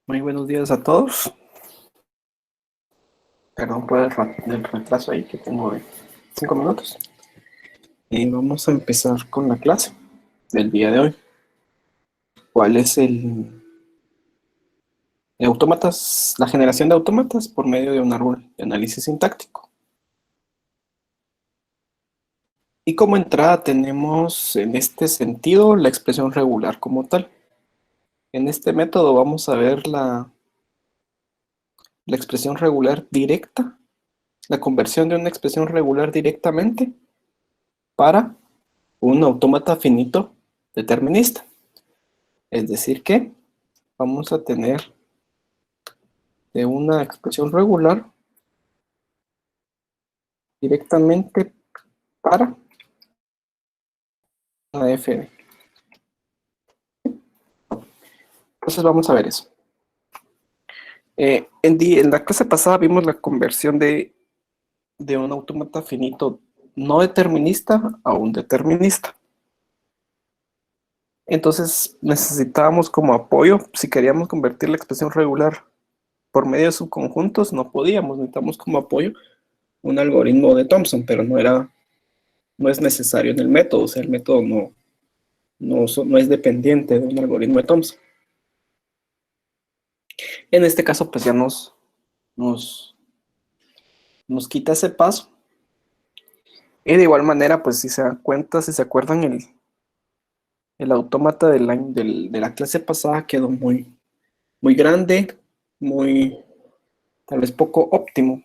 Muy buenos días a todos. Perdón por el retraso ahí que tengo de 5 minutos. Y vamos a empezar con la clase del día de hoy. ¿Cuál es el autómatas? La generación de autómatas por medio de un árbol de análisis sintáctico. Y como entrada tenemos en este sentido la expresión regular como tal. En este método vamos a ver la expresión regular directa, la conversión de una expresión regular directamente para un autómata finito determinista. Es decir que vamos a tener de una expresión regular directamente para una fd. Entonces vamos a ver eso. En la clase pasada vimos la conversión de un autómata finito no determinista a un determinista. Entonces necesitábamos como apoyo, si queríamos convertir la expresión regular por medio de subconjuntos, no podíamos, necesitamos como apoyo un algoritmo de Thomson, pero no es necesario en el método, o sea, el método no es dependiente de un algoritmo de Thomson. En este caso, pues ya nos, nos quita ese paso. Y de igual manera, pues si se dan cuenta, si se acuerdan, el autómata de la clase pasada quedó muy grande, tal vez poco óptimo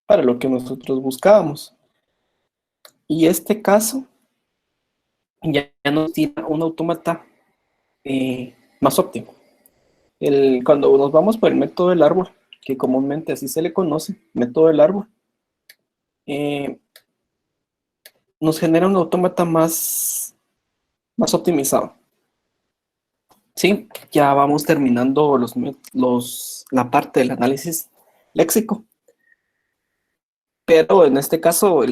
para lo que nosotros buscábamos. Y este caso ya nos tira un autómata más óptimo. Cuando nos vamos por el método del árbol, que comúnmente así se le conoce, método del árbol, eh, nos genera un autómata más optimizado. Sí, ya vamos terminando la parte del análisis léxico, pero en este caso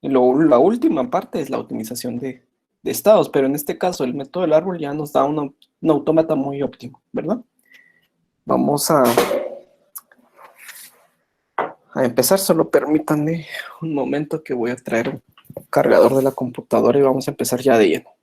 la última parte es la optimización de estados, pero en este caso el método del árbol ya nos da un autómata muy óptimo, ¿verdad? Vamos a empezar, solo permítanme un momento que voy a traer un cargador de la computadora y vamos a empezar ya de lleno.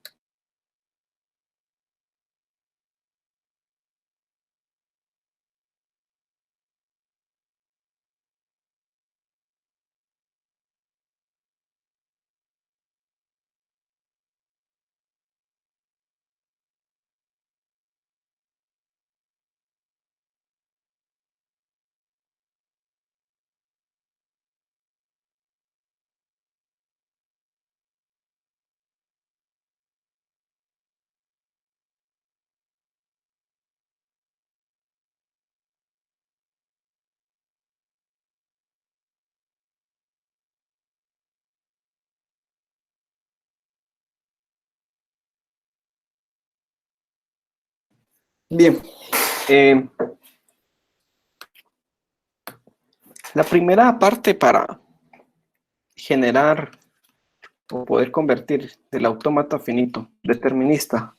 Bien, eh, la primera parte para generar o poder convertir del autómata finito determinista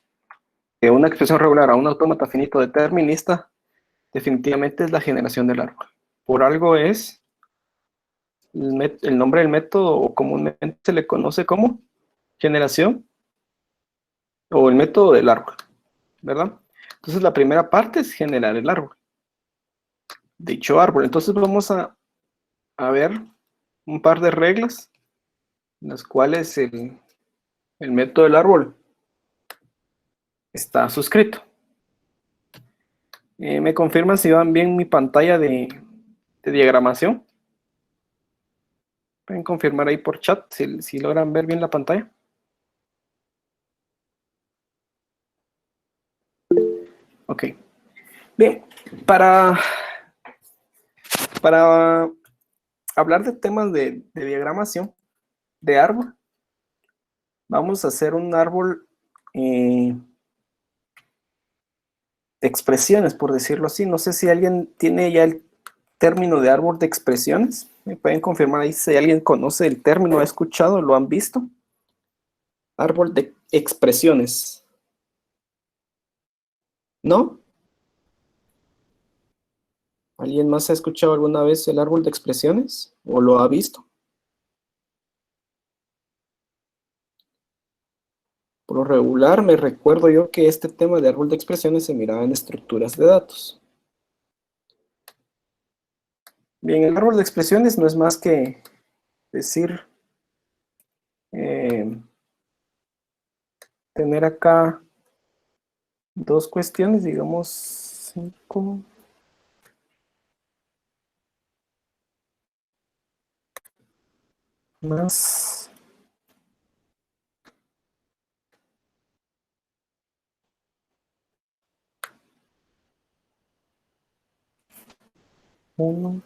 de una expresión regular a un autómata finito determinista, definitivamente es la generación del árbol. Por algo es el nombre del método, o comúnmente se le conoce como generación o el método del árbol, ¿verdad? Entonces la primera parte es generar el árbol, dicho árbol. Entonces vamos a ver un par de reglas en las cuales el método del árbol está suscrito. ¿Me confirman si van bien mi pantalla de diagramación? Pueden confirmar ahí por chat si logran ver bien la pantalla. Ok. Bien, para hablar de temas de diagramación de árbol, vamos a hacer un árbol de expresiones, por decirlo así. No sé si alguien tiene ya el término de árbol de expresiones. ¿Me pueden confirmar ahí si alguien conoce el término, ha escuchado, lo han visto? Árbol de expresiones. ¿No? ¿Alguien más ha escuchado alguna vez el árbol de expresiones o lo ha visto? Por lo regular, me recuerdo yo que este tema de árbol de expresiones se miraba en estructuras de datos. Bien, el árbol de expresiones no es más que decir, tener acá dos cuestiones, digamos 5 más 1,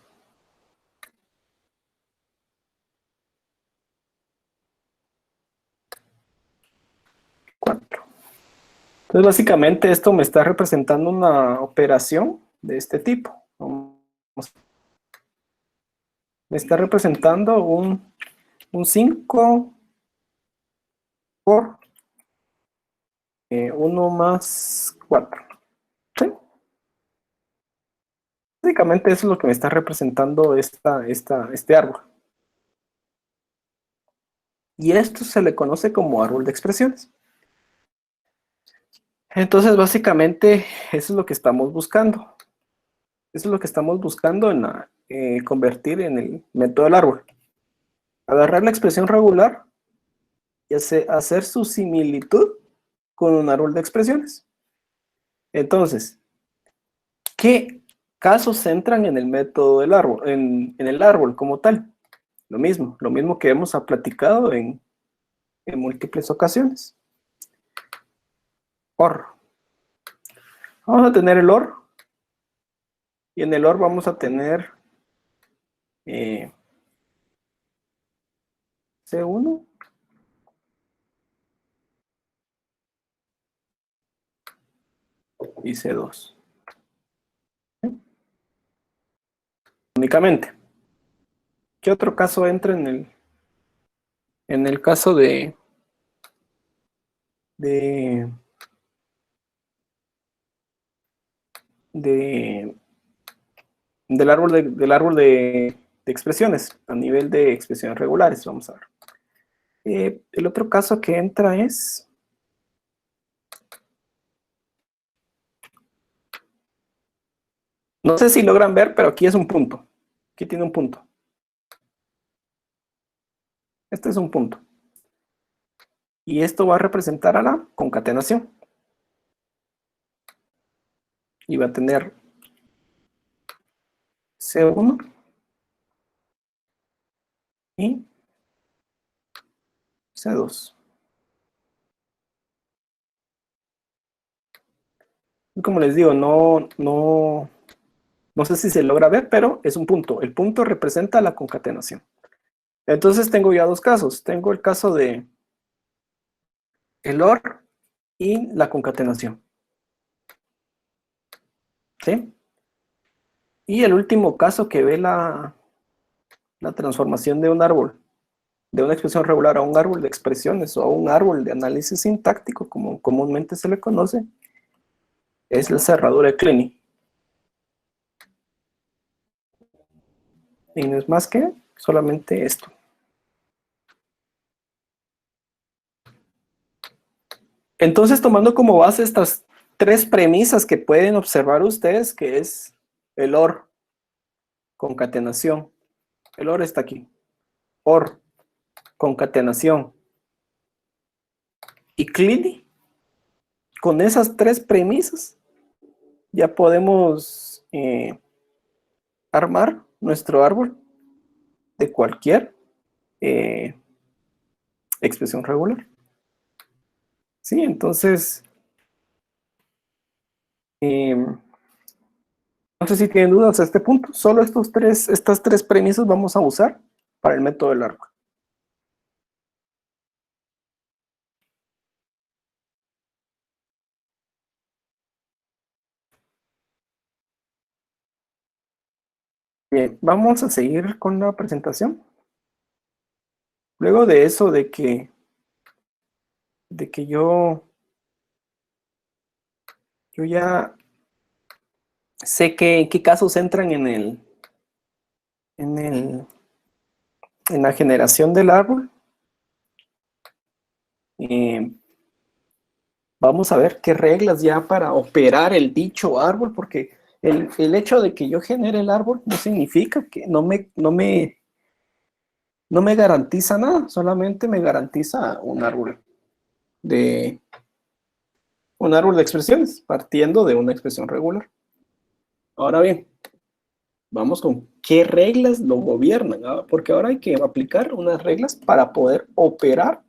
4. Entonces, básicamente esto me está representando una operación de este tipo. Me está representando un 5 por 1 más 4. ¿Sí? Básicamente eso es lo que me está representando este árbol. Y esto se le conoce como árbol de expresiones. Entonces, básicamente, eso es lo que estamos buscando. Eso es lo que estamos buscando en convertir en el método del árbol. Agarrar la expresión regular y hacer su similitud con un árbol de expresiones. Entonces, ¿qué casos entran en el método del árbol, en el árbol como tal? Lo mismo que hemos platicado en múltiples ocasiones. OR. Vamos a tener el OR, y en el OR vamos a tener C1 y C2. Únicamente. ¿Qué otro caso entra en el caso del árbol de expresiones, a nivel de expresiones regulares? Vamos a ver. El otro caso que entra es no sé si logran ver, pero aquí es un punto. Aquí tiene un punto. Este es un punto. Y esto va a representar a la concatenación. Y va a tener C1 y C2. Y como les digo, no sé si se logra ver, pero es un punto. El punto representa la concatenación. Entonces tengo ya dos casos. Tengo el caso de el OR y la concatenación. ¿Sí? Y el último caso que ve la transformación de un árbol, de una expresión regular a un árbol de expresiones o a un árbol de análisis sintáctico, como comúnmente se le conoce, es la cerradura de Kleene. Y no es más que solamente esto. Entonces, tomando como base estas tres premisas que pueden observar ustedes, que es el OR, concatenación. El OR está aquí. OR, concatenación. Y Kleene. Con esas tres premisas ya podemos armar nuestro árbol de cualquier expresión regular. Sí, entonces, no sé si tienen dudas a este punto. Solo estas tres premisas vamos a usar para el método del árbol. Bien, vamos a seguir con la presentación. Luego de eso, de que yo ya sé qué casos entran en el, en la generación del árbol. Eh, Vamos a ver qué reglas ya para operar el dicho árbol, porque el hecho de que yo genere el árbol no significa que no me garantiza nada, solamente me garantiza de, un árbol de expresiones, partiendo de una expresión regular. Ahora bien, vamos con qué reglas lo gobiernan, ¿ah? Porque ahora hay que aplicar unas reglas para poder operar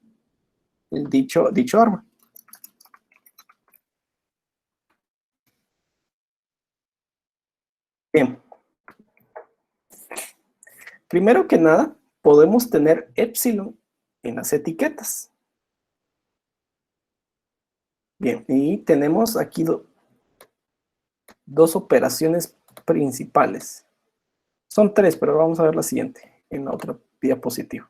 el dicho árbol. Bien, primero que nada, podemos tener epsilon en las etiquetas. Bien, y tenemos aquí dos operaciones principales. Son tres, pero vamos a ver la siguiente en la otra diapositiva.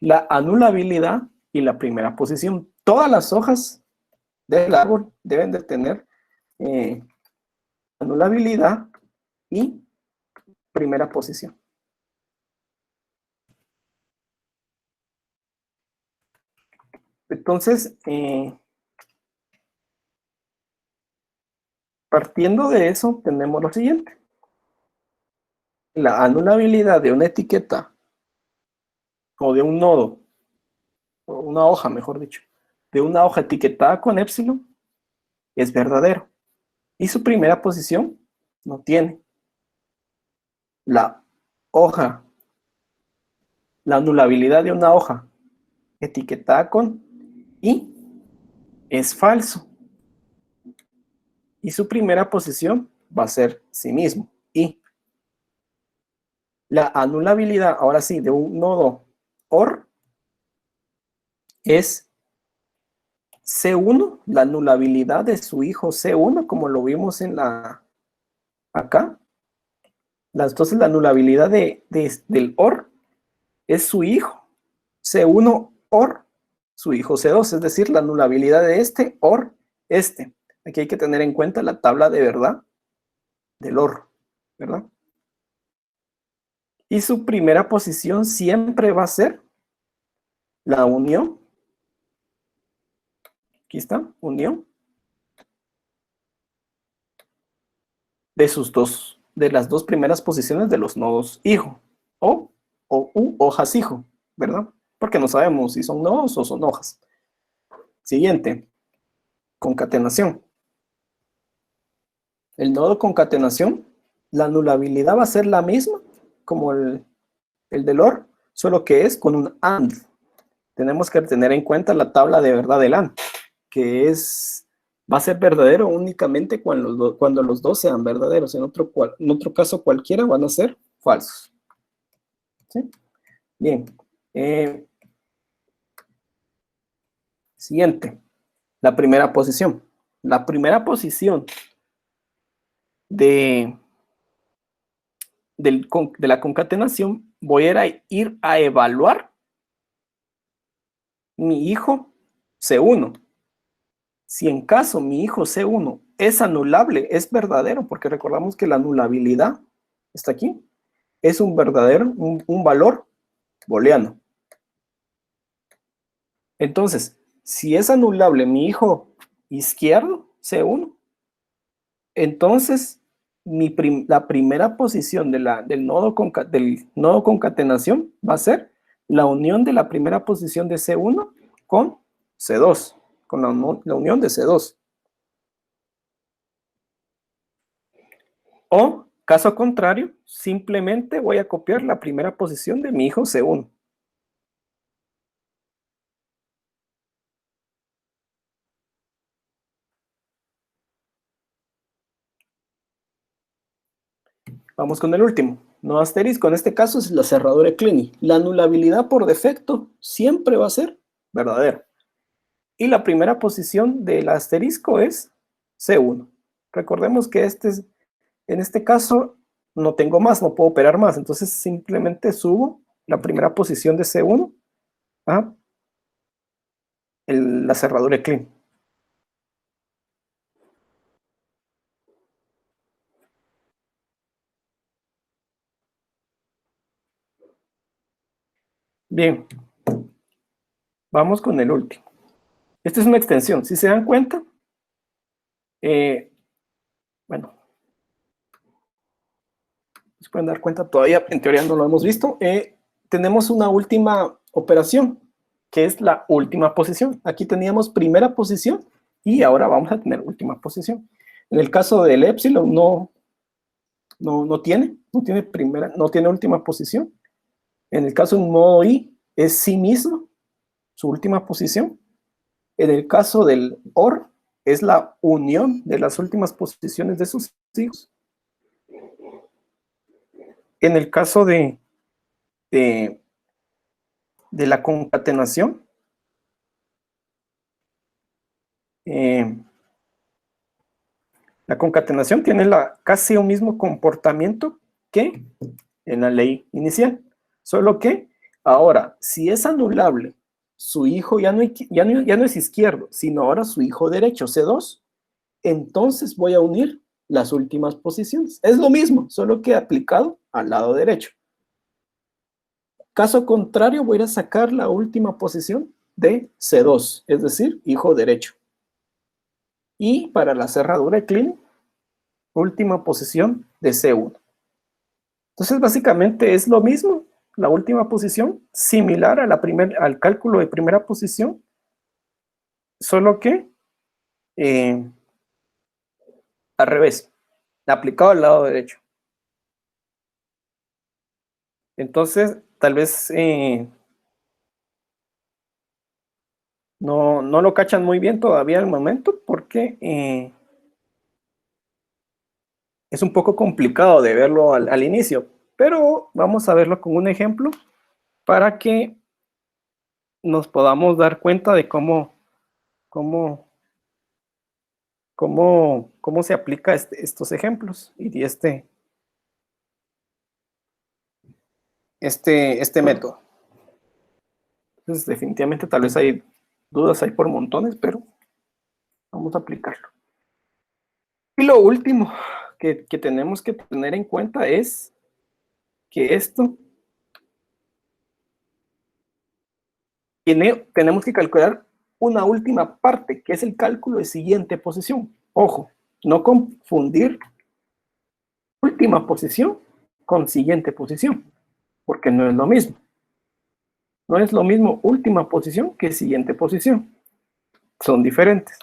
La anulabilidad y la primera posición. Todas las hojas del árbol deben de tener eh, anulabilidad y primera posición. Entonces, partiendo de eso, tenemos lo siguiente. La anulabilidad de una etiqueta o de un nodo, o una hoja, mejor dicho, de una hoja etiquetada con epsilon es verdadero. Y su primera posición no tiene. La hoja, la anulabilidad de una hoja etiquetada con i es falso. Y su primera posición va a ser sí mismo, i. La anulabilidad, ahora sí, de un nodo OR es C1, la anulabilidad de su hijo C1, como lo vimos en acá. Entonces la anulabilidad del OR es su hijo C1 OR su hijo C2, es decir, la anulabilidad de este OR este. Aquí hay que tener en cuenta la tabla de verdad del OR, ¿verdad? Y su primera posición siempre va a ser la unión. Aquí está, unión de las dos primeras posiciones de los nodos hijo o u hojas hijo, ¿verdad? Porque no sabemos si son nodos o son hojas. Siguiente, concatenación. El nodo concatenación, la anulabilidad va a ser la misma como el del OR, solo que es con un AND. Tenemos que tener en cuenta la tabla de verdad del AND, que va a ser verdadero únicamente cuando los dos sean verdaderos. En otro caso cualquiera van a ser falsos. ¿Sí? Bien. Siguiente. La primera posición. La primera posición de, de la concatenación voy a ir a evaluar mi hijo C1. Si en caso mi hijo C1 es anulable, es verdadero, porque recordamos que la anulabilidad está aquí, es un verdadero, un valor booleano. Entonces, si es anulable mi hijo izquierdo, C1, entonces la primera posición del nodo concatenación va a ser la unión de la primera posición de C1 con C2, con la unión de C2. O, caso contrario, simplemente voy a copiar la primera posición de mi hijo C1. Vamos con el último. No asterisco, en este caso es la cerradura de Kleene. La anulabilidad por defecto siempre va a ser verdadera. Y la primera posición del asterisco es C1. Recordemos que en este caso no tengo más, no puedo operar más. Entonces simplemente subo la primera posición de C1 a la cerradura de Kleene. Bien, vamos con el último. Esta es una extensión. Si se dan cuenta, bueno, se pueden dar cuenta, todavía en teoría no lo hemos visto. Tenemos una última operación, que es la última posición. Aquí teníamos primera posición y ahora vamos a tener última posición. En el caso del epsilon no tiene primera, no tiene última posición. En el caso de un modo i es sí mismo su última posición. En el caso del OR es la unión de las últimas posiciones de sus hijos. En el caso de la concatenación, la concatenación tiene casi un mismo comportamiento que en la ley inicial, solo que ahora, si es anulable, su hijo ya no es izquierdo, sino ahora su hijo derecho, C2, entonces voy a unir las últimas posiciones. Es lo mismo, solo que aplicado al lado derecho. Caso contrario, voy a sacar la última posición de C2, es decir, hijo derecho. Y para la cerradura de Kleene, última posición de C1. Entonces, básicamente es lo mismo, la última posición, similar a al cálculo de primera posición, solo que al revés, aplicado al lado derecho. Entonces, tal vez no lo cachan muy bien todavía al momento porque es un poco complicado de verlo al inicio, pero vamos a verlo con un ejemplo para que nos podamos dar cuenta de cómo se aplica estos ejemplos y este método. Entonces, definitivamente tal vez hay dudas ahí por montones, pero vamos a aplicarlo. Y lo último que tenemos que tener en cuenta es que esto tenemos que calcular una última parte, que es el cálculo de siguiente posición. Ojo, no confundir última posición con siguiente posición, porque no es lo mismo. No es lo mismo última posición que siguiente posición. Son diferentes.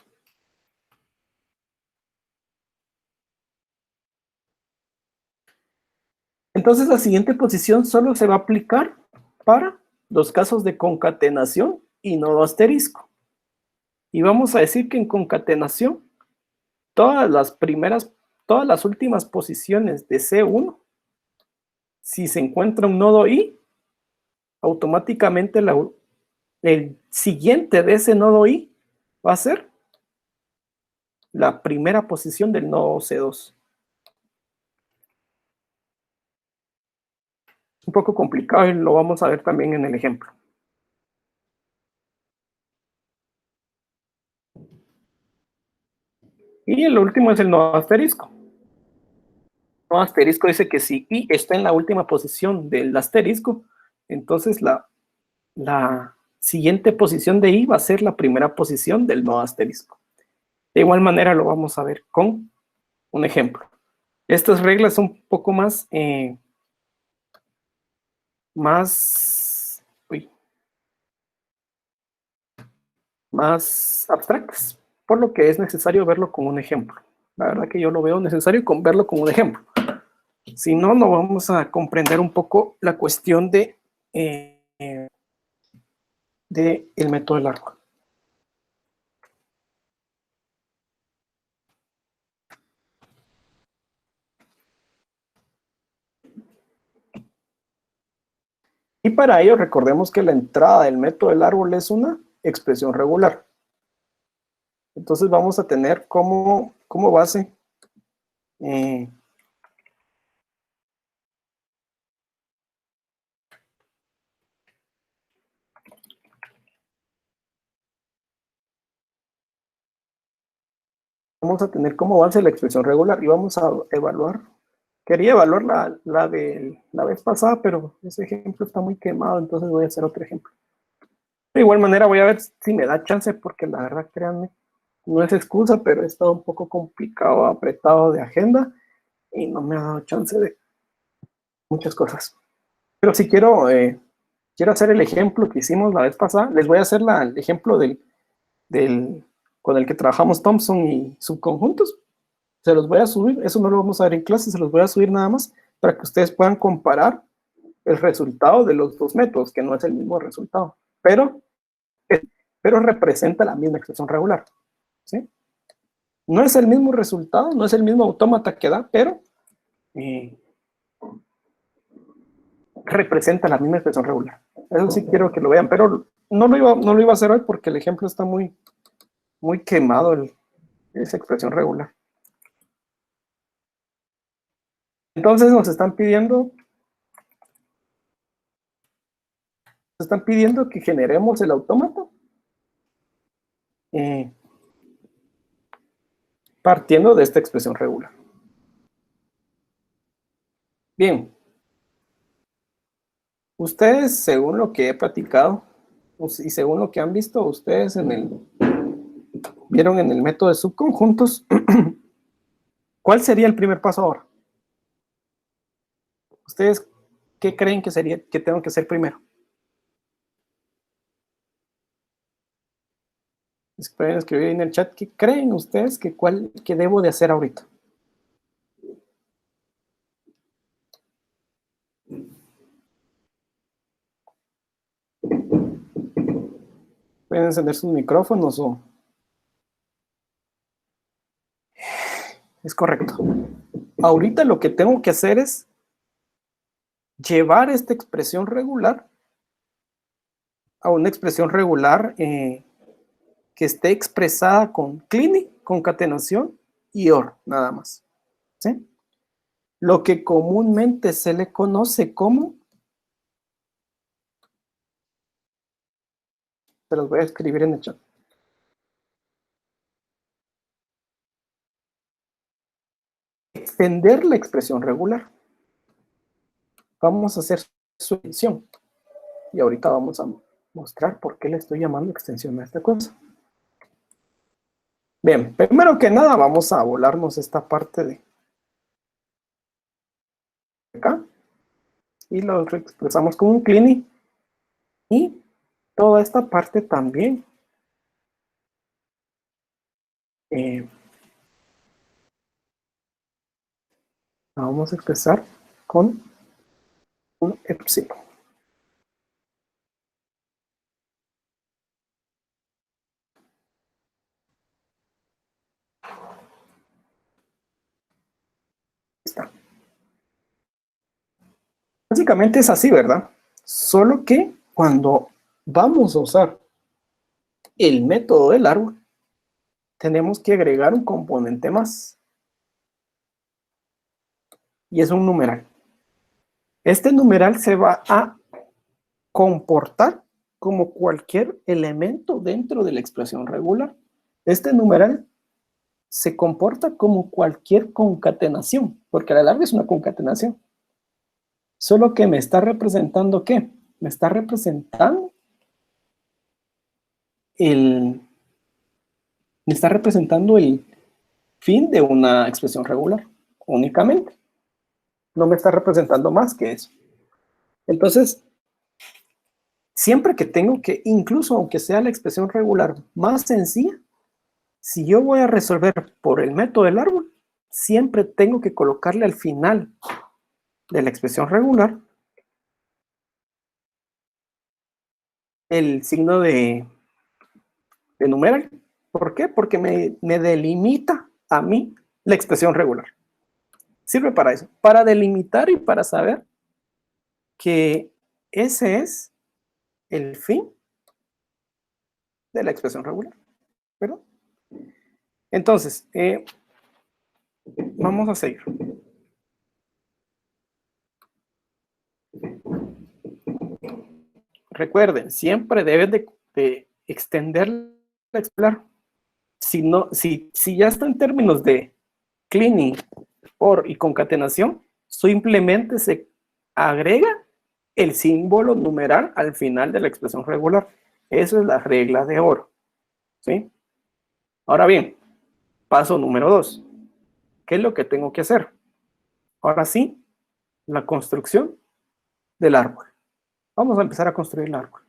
Entonces la siguiente posición solo se va a aplicar para los casos de concatenación y nodo asterisco. Y vamos a decir que en concatenación, todas las últimas posiciones de C1, si se encuentra un nodo I, automáticamente el siguiente de ese nodo I va a ser la primera posición del nodo C2. Un poco complicado y lo vamos a ver también en el ejemplo. Y el último es el nodo asterisco. El nodo asterisco dice que si I está en la última posición del asterisco, entonces la siguiente posición de I va a ser la primera posición del nodo asterisco. De igual manera lo vamos a ver con un ejemplo. Estas reglas son un poco más abstractas, por lo que es necesario verlo con un ejemplo. La verdad que yo lo veo necesario verlo con un ejemplo. Si no, no vamos a comprender un poco la cuestión de el método del árbol. Y para ello recordemos que la entrada del método del árbol es una expresión regular. Entonces vamos a tener como base la expresión regular y vamos a evaluar Quería evaluar la de la vez pasada, pero ese ejemplo está muy quemado, entonces voy a hacer otro ejemplo. De igual manera voy a ver si me da chance, porque la verdad, créanme, no es excusa, pero he estado un poco complicado, apretado de agenda y no me ha dado chance de muchas cosas. Pero si quiero hacer el ejemplo que hicimos la vez pasada, les voy a hacer el ejemplo con el que trabajamos Thompson y subconjuntos. Se los voy a subir, eso no lo vamos a ver en clase, se los voy a subir nada más para que ustedes puedan comparar el resultado de los dos métodos, que no es el mismo resultado, pero representa la misma expresión regular, ¿sí? No es el mismo resultado, no es el mismo autómata que da, pero representa la misma expresión regular. Eso sí quiero que lo vean, pero no lo iba a hacer hoy porque el ejemplo está muy quemado, esa expresión regular. Entonces nos están pidiendo que generemos el autómata partiendo de esta expresión regular. Bien, ustedes, según lo que he platicado y según lo que han visto, ustedes vieron en el método de subconjuntos, ¿cuál sería el primer paso ahora? ¿Ustedes qué creen que tengo que hacer primero? Pueden escribir en el chat qué creen ustedes que debo de hacer ahorita. Pueden encender sus micrófonos o... Es correcto. Ahorita lo que tengo que hacer es llevar esta expresión regular a una expresión regular que esté expresada con cleaning, concatenación y OR, nada más. ¿Sí? Lo que comúnmente se le conoce como... Se los voy a escribir en el chat. Extender la expresión regular. Vamos a hacer su edición. Y ahorita vamos a mostrar por qué le estoy llamando extensión a esta cosa. Bien, primero que nada vamos a volarnos esta parte de acá. Y lo expresamos como un cleaning. Y toda esta parte también la vamos a expresar con un epsilon. Está. Básicamente es así, ¿verdad? Solo que cuando vamos a usar el método del árbol, tenemos que agregar un componente más. Y es un numeral. Este numeral se va a comportar como cualquier elemento dentro de la expresión regular. Este numeral se comporta como cualquier concatenación, porque a la larga es una concatenación. Solo que me está representando ¿qué? Me está representando el fin de una expresión regular, únicamente. No me está representando más que eso. Entonces, siempre que tengo que, incluso aunque sea la expresión regular más sencilla, si yo voy a resolver por el método del árbol, siempre tengo que colocarle al final de la expresión regular el signo de numeral. ¿Por qué? Porque me delimita a mí la expresión regular. Sirve para eso, para delimitar y para saber que ese es el fin de la expresión regular. ¿Verdad? Entonces, vamos a seguir. Recuerden, siempre deben de extender la expresión. Si ya está en términos de cleaning, OR y concatenación, simplemente se agrega el símbolo numeral al final de la expresión regular. Eso es la regla de oro, ¿sí? Ahora bien, paso número 2. ¿Qué es lo que tengo que hacer? Ahora sí, la construcción del árbol. Vamos a empezar a construir el árbol.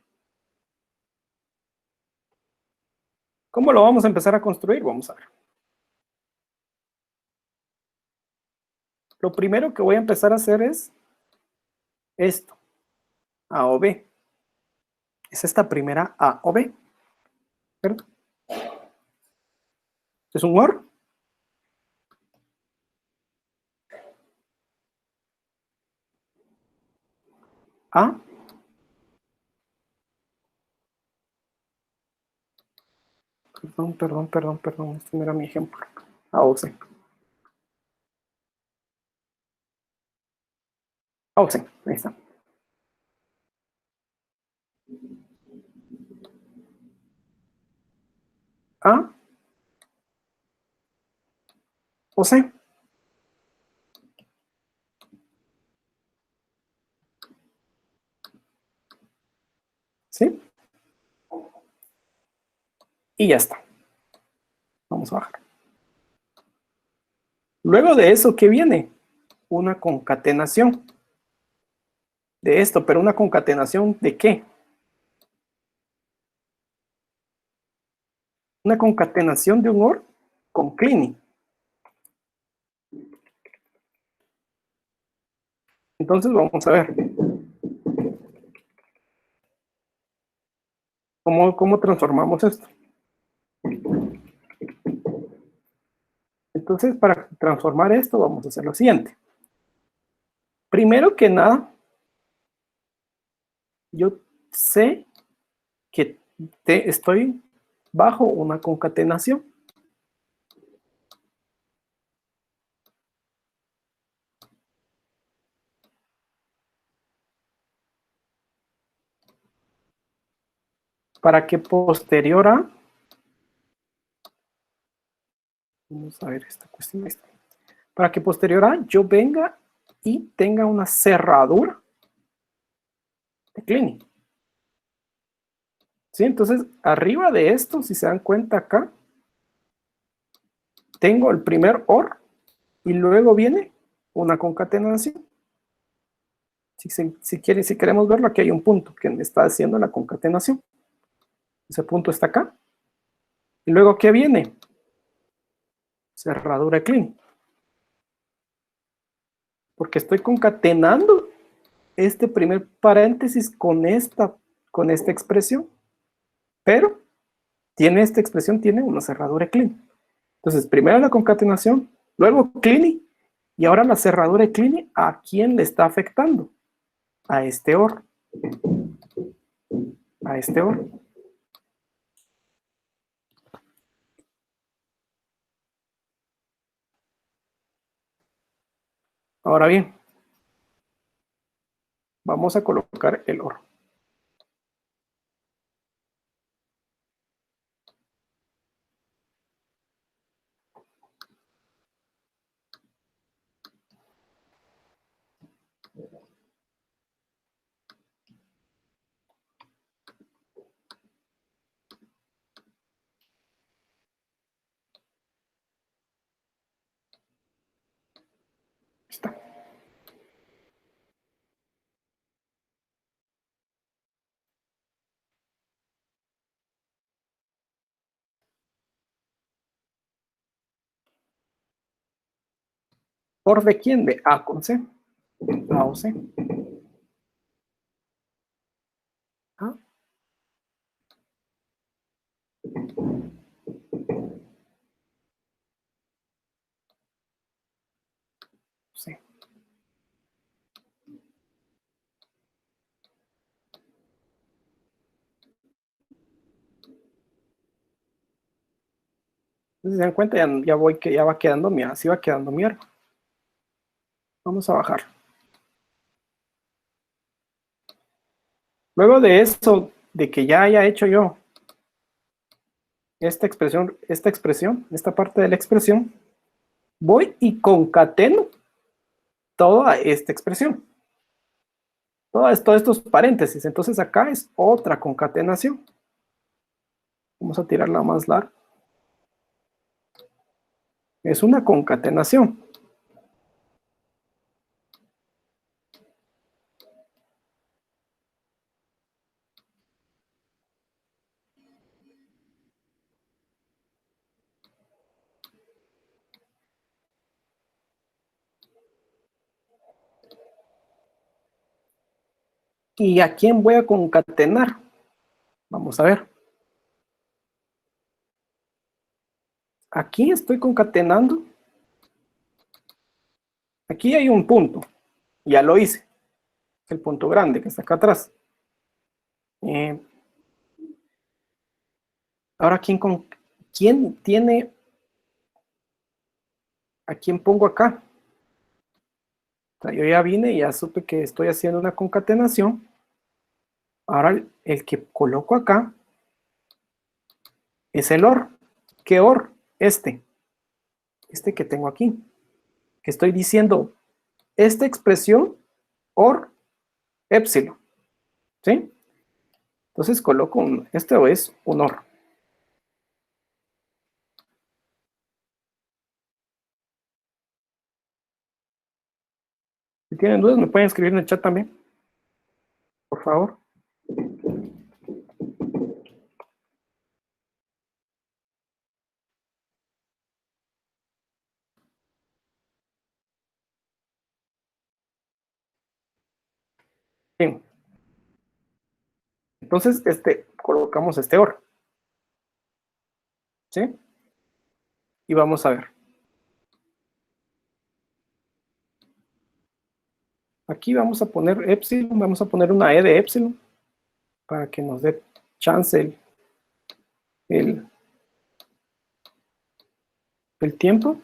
¿Cómo lo vamos a empezar a construir? Vamos a ver. Lo primero que voy a empezar a hacer es esto, A o B. Es esta primera A o B, ¿cierto? Es un OR. A. Perdón. Este no era mi ejemplo. A o C. A o C. Ahí está. A o C. ¿Sí? Y ya está. Vamos a bajar. Luego de eso, ¿qué viene? Una concatenación de esto, pero una concatenación ¿de qué? Una concatenación de un OR con cleaning. Entonces vamos a ver cómo transformamos esto. Entonces, para transformar esto, vamos a hacer lo siguiente. Primero que nada, yo sé que estoy bajo una concatenación. Para que posterior a... Vamos a ver esta cuestión. Para que posterior a yo venga y tenga una cerradura de cleaning. ¿Sí? Entonces, arriba de esto, si se dan cuenta acá, tengo el primer OR y luego viene una concatenación. Si queremos verlo, aquí hay un punto que me está haciendo la concatenación. Ese punto está acá. Y luego, ¿qué viene? Cerradura de clean. Porque estoy concatenando este primer paréntesis con esta expresión. Pero esta expresión tiene una cerradura de clean. Entonces, primero la concatenación, luego clean, y ahora la cerradura de clean, ¿a quién le está afectando? A este OR. A este OR. Ahora bien, vamos a colocar el OR. Está. ¿OR de quién? De A con C. A o C. A. C. Si se dan cuenta, ya va quedando así va quedando mi árbol. Vamos a bajar. Luego de eso, de que ya haya hecho yo esta expresión, esta parte de la expresión, voy y concateno toda esta expresión. Todos estos paréntesis. Entonces acá es otra concatenación. Vamos a tirarla más larga. Es una concatenación. ¿Y a quién voy a concatenar? Vamos a ver. Aquí estoy concatenando. Aquí hay un punto. Ya lo hice. El punto grande que está acá atrás. Ahora, ¿quién tiene? ¿A quién pongo acá? O sea, yo ya vine y ya supe que estoy haciendo una concatenación. Ahora el que coloco acá es el OR. ¿Qué OR? Este que tengo aquí. Que estoy diciendo esta expresión OR epsilon. ¿Sí? Entonces coloco este es un OR. Si tienen dudas, me pueden escribir en el chat también, por favor. Bien. Entonces, colocamos este OR. ¿Sí? Y vamos a ver. Aquí vamos a poner epsilon, vamos a poner una E de epsilon para que nos dé chance el, el tiempo.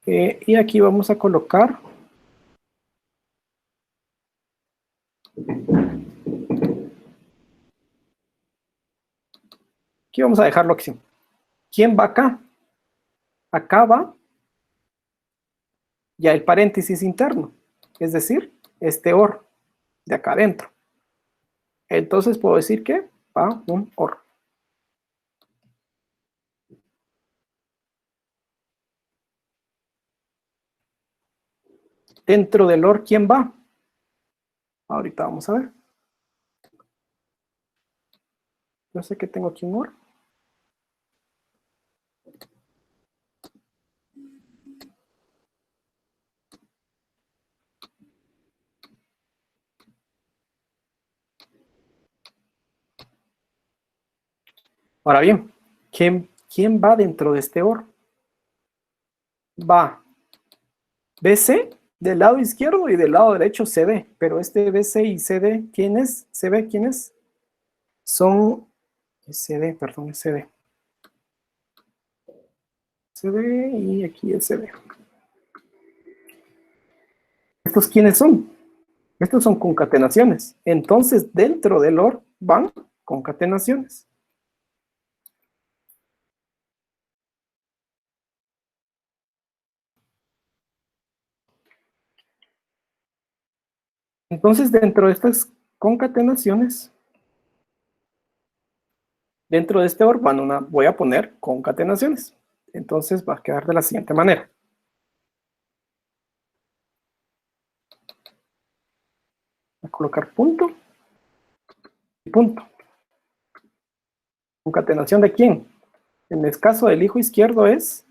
Y aquí vamos a colocar aquí vamos a dejarlo así. ¿Quién va acá? Acá va ya el paréntesis interno, es decir, este OR de acá adentro. Entonces puedo decir que va un OR. Dentro del OR, ¿quién va? Ahorita vamos a ver. Yo sé que tengo aquí un OR. Ahora bien, ¿quién va dentro de este OR? Va BC del lado izquierdo y del lado derecho CD, pero este BC y CD, ¿quién es? ¿CB quién es? Son CD, perdón, CD. CD y aquí el CD. ¿Estos quiénes son? Estos son concatenaciones. Entonces, dentro del OR van concatenaciones. Entonces, dentro de estas concatenaciones, dentro de este OR voy a poner concatenaciones. Entonces, va a quedar de la siguiente manera. Voy a colocar punto y punto. ¿Concatenación de quién? En el caso del hijo izquierdo es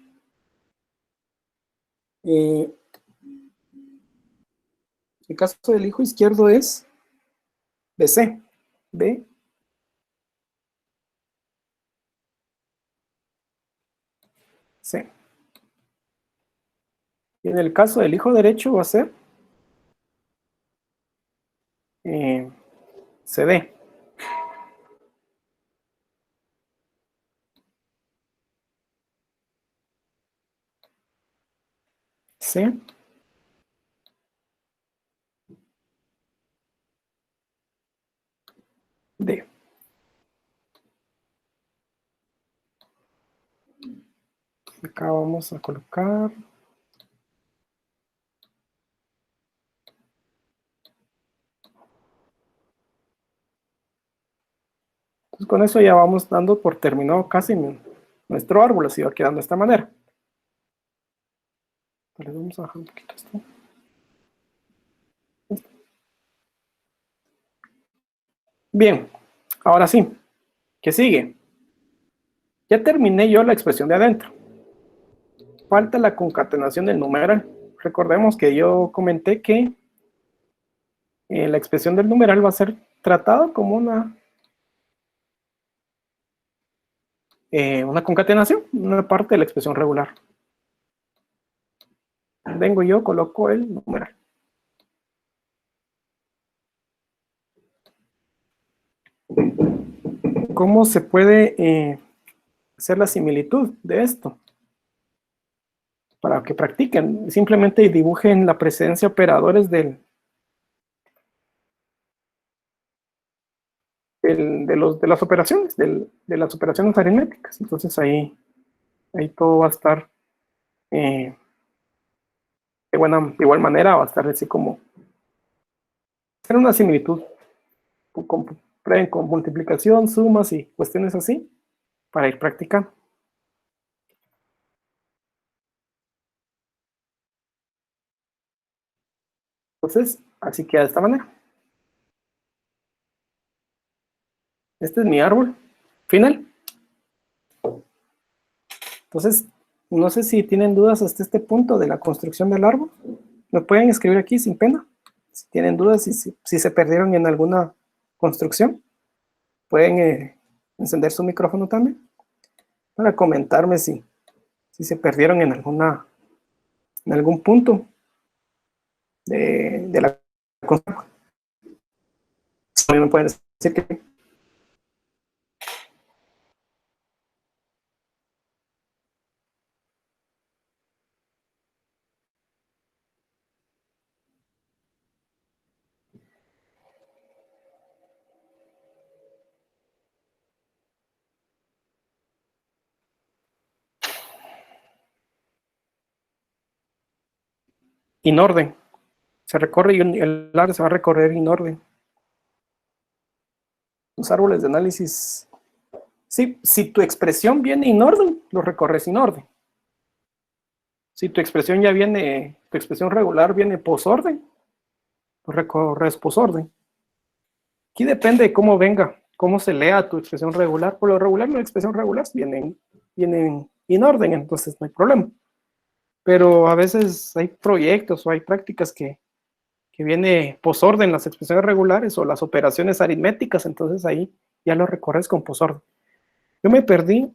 el caso del hijo izquierdo es BC. B. C. Y en el caso del hijo derecho va a ser CD. C. D. Acá vamos a colocar. Entonces, con eso ya vamos dando por terminado casi nuestro árbol, así va quedando de esta manera. Entonces, vamos a bajar un poquito esto. Bien, ahora sí, ¿qué sigue? Ya terminé yo la expresión de adentro. Falta la concatenación del numeral. Recordemos que yo comenté que la expresión del numeral va a ser tratada como una concatenación, una parte de la expresión regular. Vengo yo, coloco el numeral. ¿Cómo se puede hacer la similitud de esto? Para que practiquen, simplemente dibujen la presencia de operadores de las operaciones, de las operaciones aritméticas. Entonces ahí todo va a estar de igual manera, va a estar así como hacer una similitud con multiplicación, sumas y cuestiones así para ir practicando. Entonces, así queda de esta manera. Este es mi árbol final. Entonces, no sé si tienen dudas hasta este punto de la construcción del árbol. Me pueden escribir aquí sin pena. Si tienen dudas y si se perdieron en alguna construcción, pueden encender su micrófono también para comentarme si se perdieron en algún punto de la construcción. También me pueden decir que en orden. Se recorre y el árbol se va a recorrer en orden. Los árboles de análisis, sí, si tu expresión viene en orden, lo recorres en orden. Si tu expresión ya viene, tu expresión regular viene posorden, lo recorres posorden. Aquí depende de cómo venga, cómo se lea tu expresión regular. Por lo regular, la expresión regular vienen en orden, entonces no hay problema. Pero a veces hay proyectos o hay prácticas que viene posorden las expresiones regulares o las operaciones aritméticas, entonces ahí ya lo recorres con posorden. Yo me perdí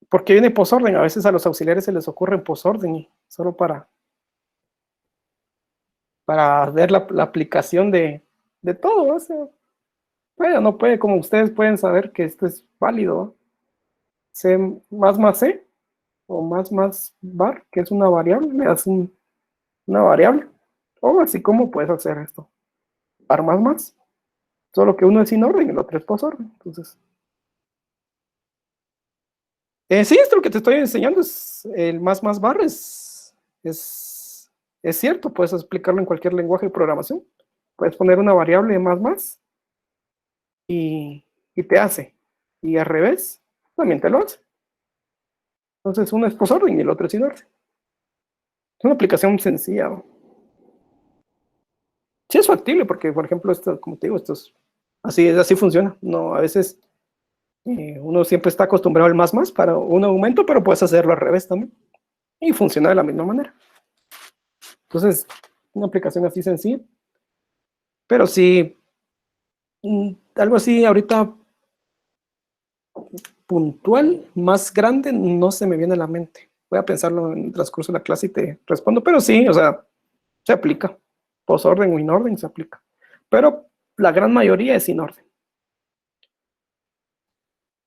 porque viene posorden, a veces a los auxiliares se les ocurre en posorden y solo para ver la aplicación de todo, o sea, no puede, como ustedes pueden saber que esto es válido, C más C o más var, que es una variable, le das una variable, o así como puedes hacer esto, var más, solo que uno es sin orden y el otro es posorden, entonces sí, esto lo que te estoy enseñando es el más var, es cierto, puedes explicarlo en cualquier lenguaje de programación. Puedes poner una variable más y te hace. Y al revés, también te lo hace. Entonces uno es posorden y el otro es sin orden. Es una aplicación sencilla. Sí es factible porque, por ejemplo, esto, como te digo, así funciona. No, a veces uno siempre está acostumbrado al más para un aumento, pero puedes hacerlo al revés también. Y funciona de la misma manera. Entonces, una aplicación así sencilla. Pero sí, algo así ahorita puntual, más grande, no se me viene a la mente. Voy a pensarlo en el transcurso de la clase y te respondo, pero sí, o sea, se aplica. Posorden o inorden se aplica. Pero la gran mayoría es sin orden.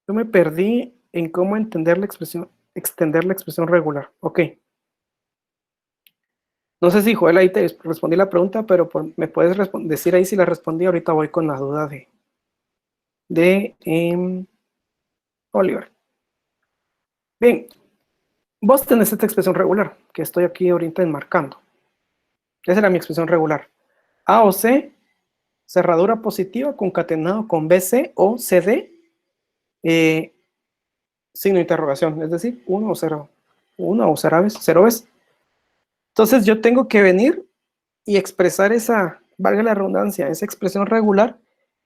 Yo me perdí en cómo entender la expresión, extender la expresión regular. Ok. No sé si, Joel, ahí te respondí la pregunta, pero me puedes decir ahí si la respondí. Ahorita voy con la duda de Oliver. Bien, Vos tenés esta expresión regular, que estoy aquí ahorita enmarcando. Esa era mi expresión regular. A o C, cerradura positiva concatenado con BC o CD, signo de interrogación, es decir, 1 o 0. 1 o 0 veces, 0 veces. Entonces yo tengo que venir y expresar esa, valga la redundancia, esa expresión regular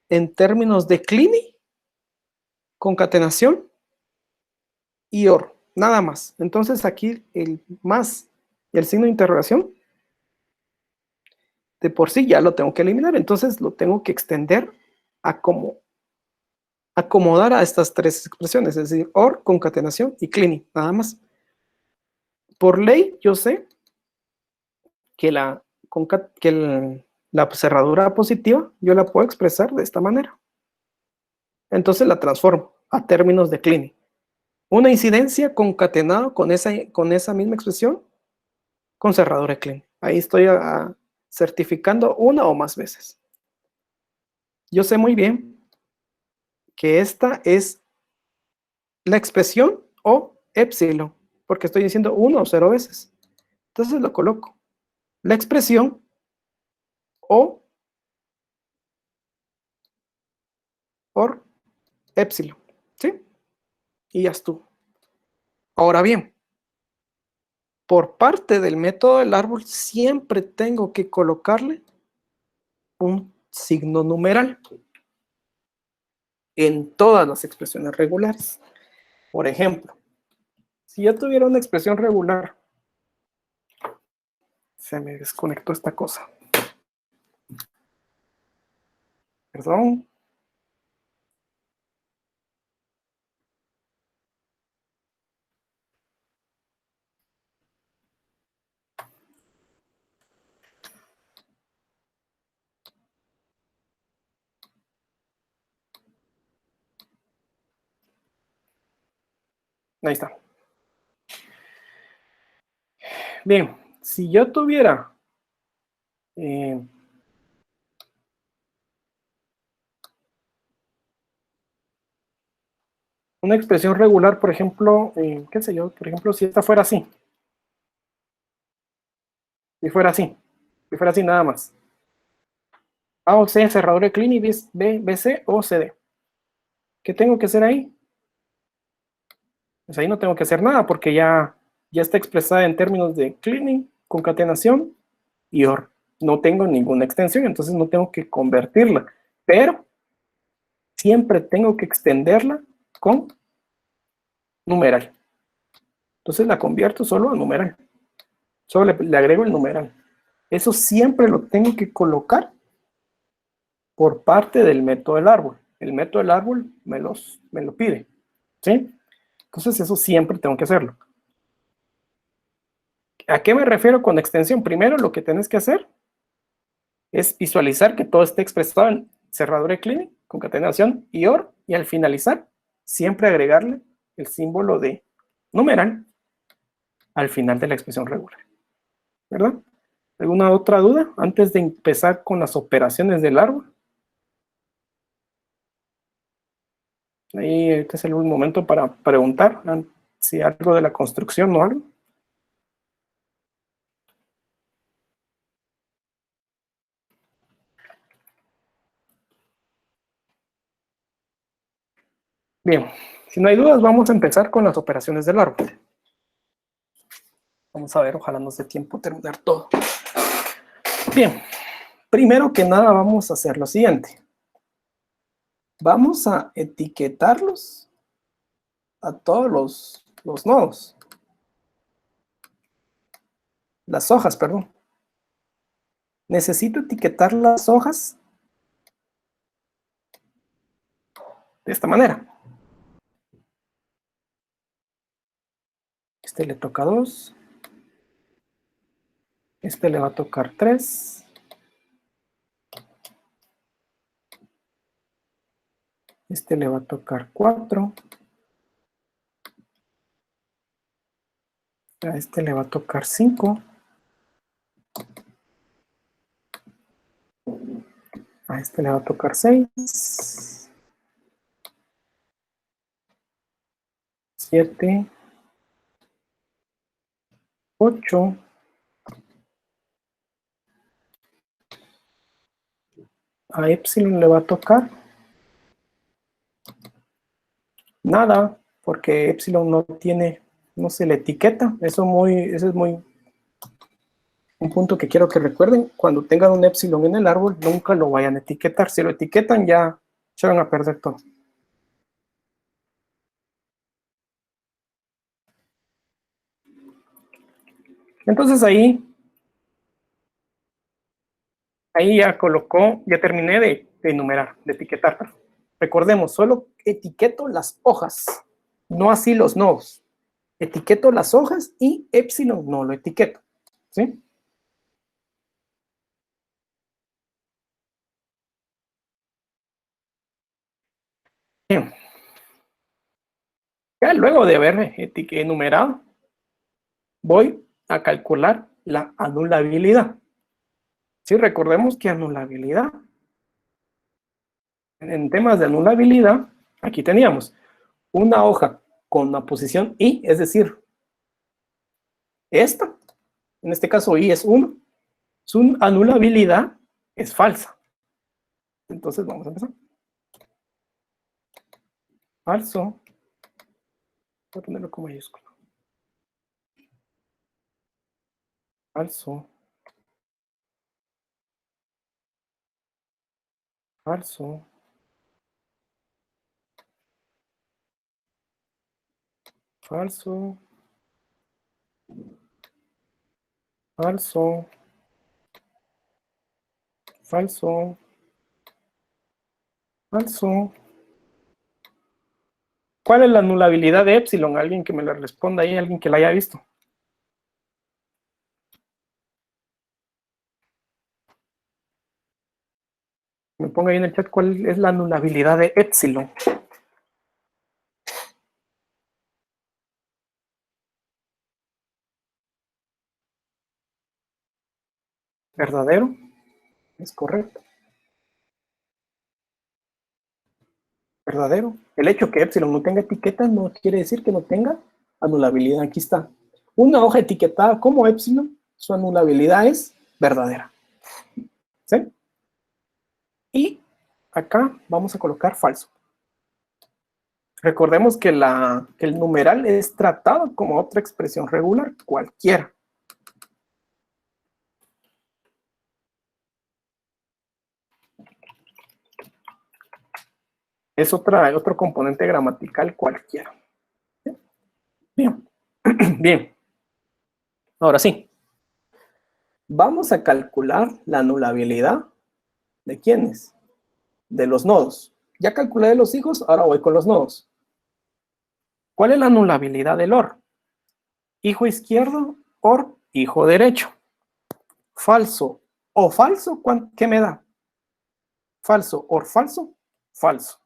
en términos de CLINI, concatenación y OR, nada más. Entonces aquí el más y el signo de interrogación de por sí ya lo tengo que eliminar, entonces lo tengo que extender a como acomodar a estas tres expresiones, es decir, OR, concatenación y CLINI, nada más. Por ley, yo sé que la cerradura positiva yo la puedo expresar de esta manera. Entonces la transformo a términos de CLINI. Una incidencia concatenada con esa misma expresión con cerradura CLINI. Ahí estoy certificando una o más veces. Yo sé muy bien que esta es la expresión o epsilon, porque estoy diciendo 1 o 0 veces. Entonces lo coloco. La expresión o por epsilon, ¿sí? Y ya estuvo. Ahora bien, por parte del método del árbol siempre tengo que colocarle un signo numeral en todas las expresiones regulares. Por ejemplo, si yo tuviera una expresión regular, se me desconectó esta cosa. Perdón. Ahí está. Bien, si yo tuviera una expresión regular, por ejemplo, qué sé yo, por ejemplo, si esta fuera así, si fuera así, si fuera así nada más. A o C, cerrador de CLINI, B, BC o CD. ¿Qué tengo que hacer ahí? Pues ahí no tengo que hacer nada porque ya está expresada en términos de cleaning, concatenación y OR. No tengo ninguna extensión, entonces no tengo que convertirla, pero siempre tengo que extenderla con numeral. Entonces la convierto solo a numeral. Solo le agrego el numeral. Eso siempre lo tengo que colocar por parte del método del árbol. El método del árbol me lo pide. ¿Sí? Entonces eso siempre tengo que hacerlo. ¿A qué me refiero con extensión? Primero lo que tienes que hacer es visualizar que todo esté expresado en cerradura de CLINI, concatenación y OR, y al finalizar siempre agregarle el símbolo de numeral al final de la expresión regular. ¿Verdad? ¿Alguna otra duda antes de empezar con las operaciones del árbol? Ahí este es el momento para preguntar si algo de la construcción o algo. Bien, si no hay dudas, vamos a empezar con las operaciones del árbol. Vamos a ver, ojalá nos dé tiempo terminar todo. Bien, primero que nada vamos a hacer lo siguiente. Vamos a etiquetarlos a todos los nodos. Las hojas, perdón. Necesito etiquetar las hojas de esta manera. Este le toca 2. Este le va a tocar 3. Este le va a tocar 4. A este le va a tocar 5. A este le va a tocar 6. 7. 8. A epsilon le va a tocar nada, porque epsilon no tiene, no se le etiqueta. Eso es muy un punto que quiero que recuerden. Cuando tengan un epsilon en el árbol, nunca lo vayan a etiquetar. Si lo etiquetan, ya se van a perder todo. Entonces ahí ya colocó, ya terminé de enumerar, de etiquetar. Recordemos, solo etiqueto las hojas, no así los nodos. Etiqueto las hojas y epsilon no lo etiqueto. ¿Sí? Bien. Ya luego de haber enumerado, voy a calcular la anulabilidad. Sí, recordemos que anulabilidad, en temas de anulabilidad, aquí teníamos una hoja con la posición I, es decir, esta, en este caso I es 1, su anulabilidad es falsa. Entonces vamos a empezar. Falso, voy a ponerlo con mayúscula. Falso, falso, falso, falso, falso, falso. ¿Cuál es la anulabilidad de epsilon? Alguien que me la responda ahí, alguien que la haya visto. Me ponga ahí en el chat cuál es la anulabilidad de epsilon. ¿Verdadero? Es correcto. ¿Verdadero? El hecho que epsilon no tenga etiqueta no quiere decir que no tenga anulabilidad. Aquí está. Una hoja etiquetada como epsilon, su anulabilidad es verdadera. ¿Sí? Y acá vamos a colocar falso. Recordemos que el numeral es tratado como otra expresión regular, cualquiera. Es otro componente gramatical cualquiera. Bien, bien. Ahora sí, vamos a calcular la anulabilidad de quiénes, de los nodos. Ya calculé de los hijos, ahora voy con los nodos. ¿Cuál es la anulabilidad del OR? Hijo izquierdo, OR, hijo derecho. Falso o falso, ¿qué me da? Falso, OR falso, falso.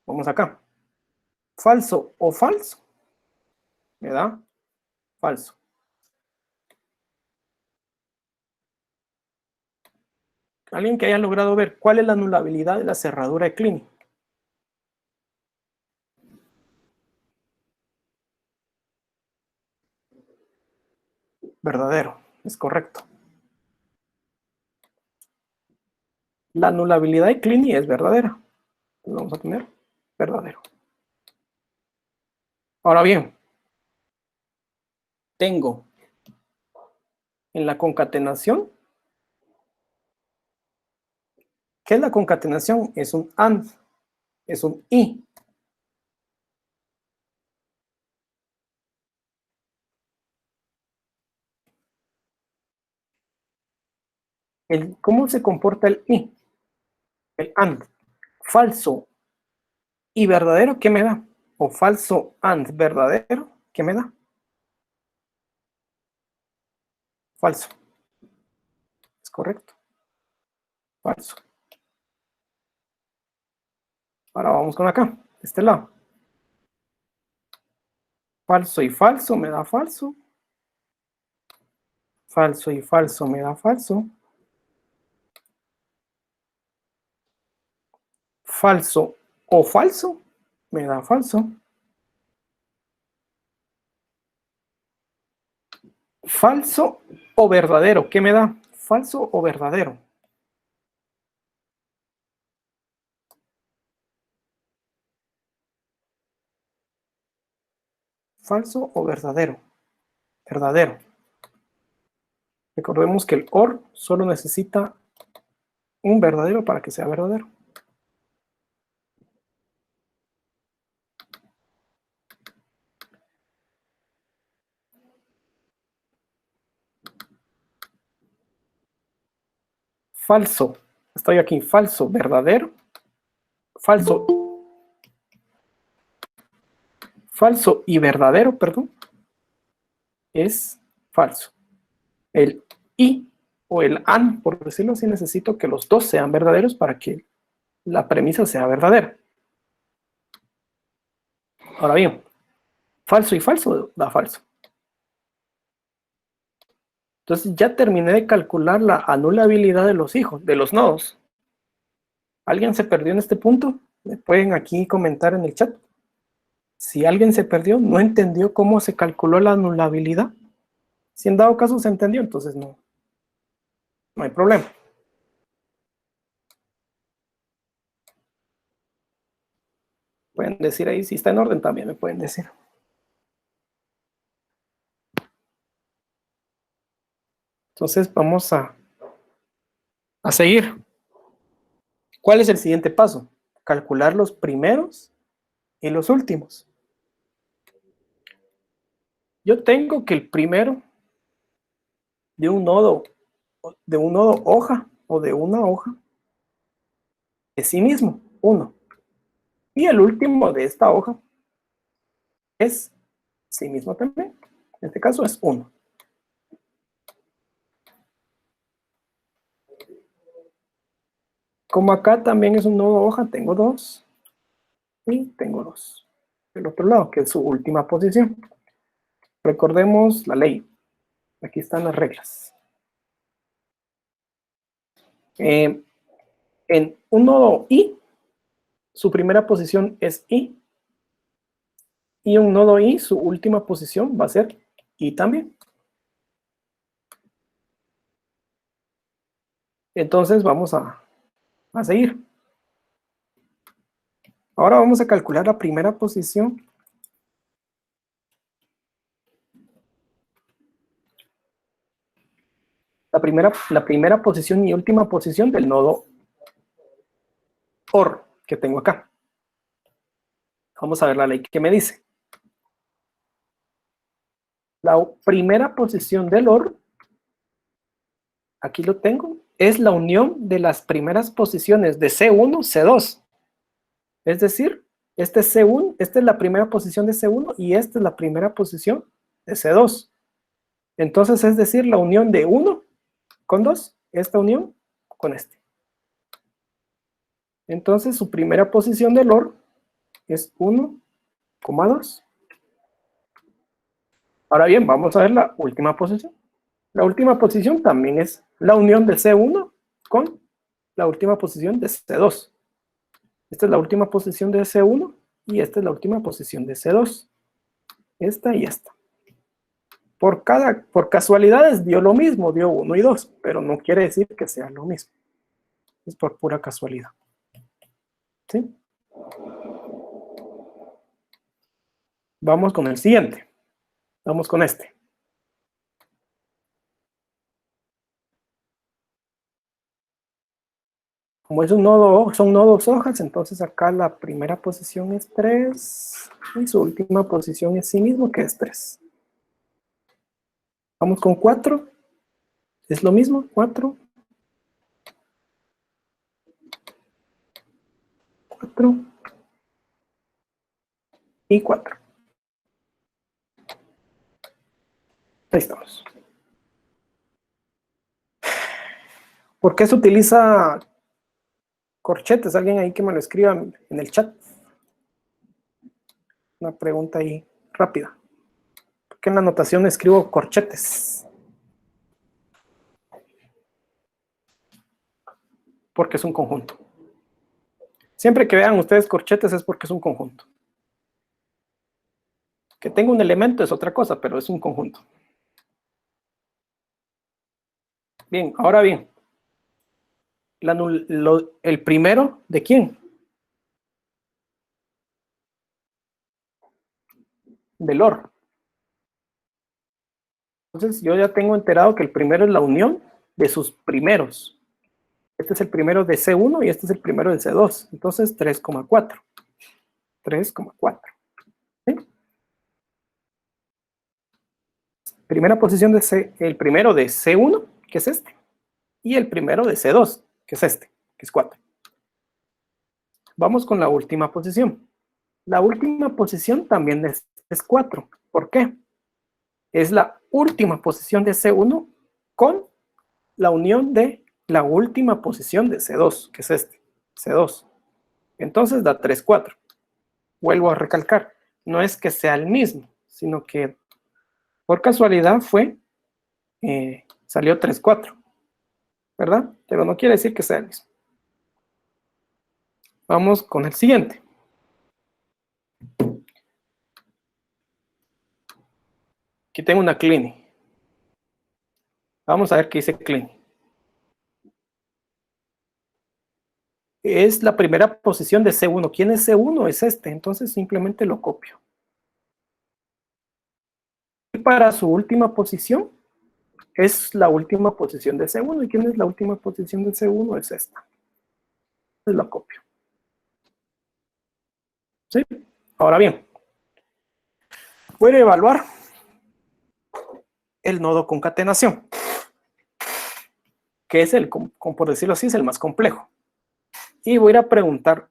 Vamos acá. Falso o falso, me da falso. Alguien que haya logrado ver cuál es la anulabilidad de la cerradura de Kleene. Verdadero, es correcto. La anulabilidad de Kleene es verdadera. Entonces vamos a poner verdadero. Ahora bien, tengo en la concatenación, ¿qué es la concatenación? Es un AND, es un y. ¿Cómo se comporta el y? El AND. Falso y verdadero, ¿qué me da? O falso AND verdadero, ¿qué me da? Falso. Es correcto. Falso. Ahora vamos con acá, este lado. Falso y falso me da falso. Falso y falso me da falso. Falso o falso me da falso. Falso o verdadero. ¿Qué me da? Falso o verdadero. Falso o verdadero. Verdadero. Recordemos que el OR solo necesita un verdadero para que sea verdadero. Falso. Estoy aquí. Falso, verdadero. Falso. Falso y verdadero, perdón. Es falso. El y o el and, por decirlo así, necesito que los dos sean verdaderos para que la premisa sea verdadera. Ahora bien, falso y falso da falso. Entonces ya terminé de calcular la anulabilidad de los hijos, de los nodos. ¿Alguien se perdió en este punto? Me pueden aquí comentar en el chat. Si alguien se perdió, no entendió cómo se calculó la anulabilidad. Si en dado caso se entendió, entonces no hay problema. Pueden decir ahí si está en orden, también me pueden decir. Entonces vamos a seguir. ¿Cuál es el siguiente paso? Calcular los primeros y los últimos. Yo tengo que el primero de un nodo hoja o de una hoja es sí mismo, 1. Y el último de esta hoja es sí mismo también. En este caso es 1. Como acá también es un nodo hoja, tengo 2. Y tengo 2. Del otro lado, que es su última posición. Recordemos la ley. Aquí están las reglas. En un nodo i, su primera posición es i. Y un nodo i, su última posición va a ser i también. Entonces vamos a seguir. Ahora vamos a calcular la primera posición. La primera posición y última posición del nodo OR que tengo acá. Vamos a ver la ley que me dice. La primera posición del OR, aquí lo tengo, es la unión de las primeras posiciones de C1, C2. Es decir, este es C1, esta es la primera posición de C1 y esta es la primera posición de C2. Entonces, es decir, la unión de 1 con 2, esta unión con este. Entonces, su primera posición del OR es 1,2. Ahora bien, vamos a ver la última posición. La última posición también es la unión de C1 con la última posición de C2. Esta es la última posición de C1 y esta es la última posición de C2. Esta y esta. Por casualidades dio lo mismo, dio 1 y 2, pero no quiere decir que sea lo mismo. Es por pura casualidad. ¿Sí? Vamos con el siguiente. Vamos con este. Como es un nodo, son nodos hojas, entonces acá la primera posición es 3 y su última posición es sí mismo, que es 3. Vamos con 4. Es lo mismo, 4. 4 y 4. Ahí estamos. ¿Por qué se utiliza corchetes? Alguien ahí que me lo escriba en el chat. Una pregunta ahí rápida. ¿Por qué en la anotación escribo corchetes? Porque es un conjunto. Siempre que vean ustedes corchetes es porque es un conjunto. Que tenga un elemento es otra cosa, pero es un conjunto. Bien, ahora bien, el primero, ¿de quién? Del OR. Entonces yo ya tengo enterado que el primero es la unión de sus primeros. Este es el primero de C1 y este es el primero de C2. Entonces 3,4. 3,4. ¿Sí? Primera posición de C, el primero de C1, que es este, y el primero de C2, que es este, que es 4. Vamos con la última posición. La última posición también es 4. ¿Por qué? Es la última posición de C1 con la unión de la última posición de C2, que es este, C2. Entonces da 3, 4. Vuelvo a recalcar, no es que sea el mismo, sino que por casualidad salió 3, 4, ¿verdad? Pero no quiere decir que sea el mismo. Vamos con el siguiente. Aquí tengo una Clini. Vamos a ver qué dice Clini. Es la primera posición de C1. ¿Quién es C1? Es este. Entonces simplemente lo copio. Y para su última posición, es la última posición de C1. ¿Y quién es la última posición de C1? Es esta. Entonces la copio. ¿Sí? Ahora bien, voy a evaluar el nodo concatenación, que es por decirlo así, es el más complejo. Y voy a ir a preguntar,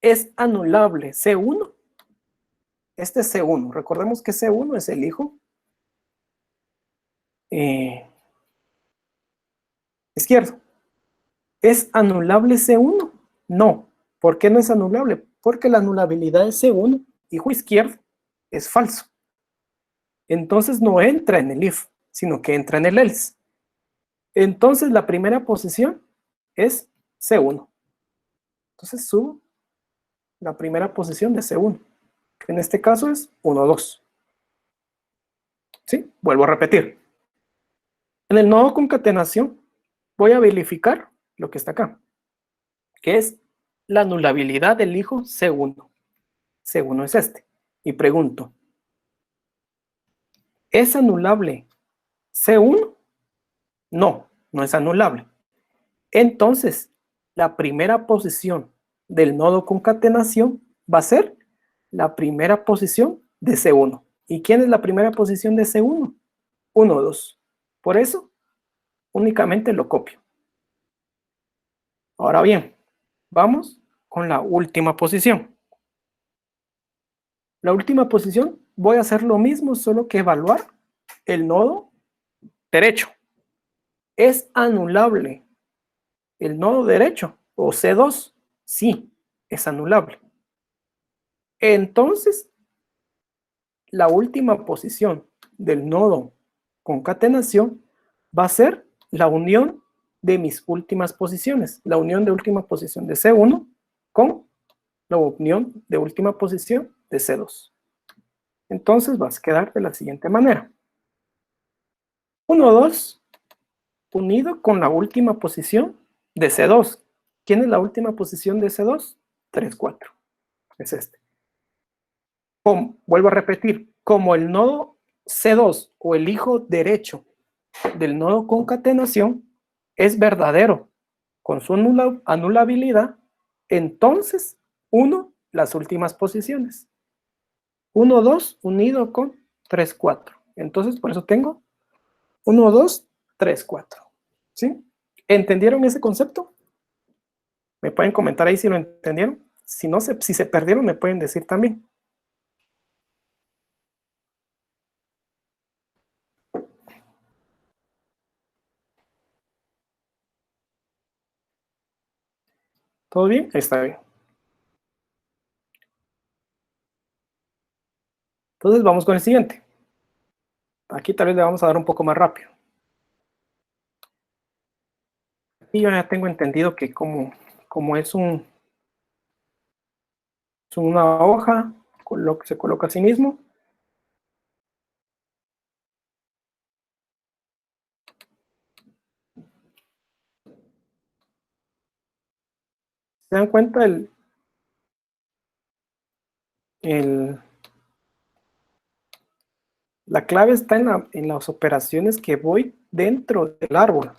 ¿es anulable C1? Este es C1. Recordemos que C1 es el hijo izquierdo. ¿Es anulable C1? No. ¿Por qué no es anulable? Porque la anulabilidad de C1, hijo izquierdo, es falso. Entonces no entra en el if, sino que entra en el else. Entonces la primera posición es C1. Entonces subo la primera posición de C1, que en este caso es 1, 2. ¿Sí? Vuelvo a repetir. En el nodo concatenación voy a verificar lo que está acá, que es la anulabilidad del hijo C1. C1 es este. Y pregunto, ¿es anulable C1? No, no es anulable. Entonces, la primera posición del nodo concatenación va a ser la primera posición de C1. ¿Y quién es la primera posición de C1? 1, 2. Por eso, únicamente lo copio. Ahora bien, vamos con la última posición. La última posición voy a hacer lo mismo, solo que evaluar el nodo derecho. ¿Es anulable el nodo derecho o C2? Sí, es anulable. Entonces, la última posición del nodo concatenación va a ser la unión de mis últimas posiciones, la unión de última posición de C1 con la unión de última posición de C2. Entonces vas a quedar de la siguiente manera. 1, 2 unido con la última posición de C2. ¿Quién es la última posición de C2? 3, 4. Es este. Vuelvo a repetir, como el nodo C2 o el hijo derecho del nodo concatenación es verdadero con su anulabilidad, entonces 1, las últimas posiciones. 1, 2 unido con 3, 4. Entonces, por eso tengo 1, 2, 3, 4. ¿Sí? ¿Entendieron ese concepto? Me pueden comentar ahí si lo entendieron. Si no, si se perdieron, me pueden decir también. ¿Todo bien? Está bien. Entonces vamos con el siguiente. Aquí tal vez le vamos a dar un poco más rápido. Aquí yo ya tengo entendido que como es una hoja, se coloca a sí mismo. ¿Se dan cuenta la clave está en las operaciones que voy dentro del árbol?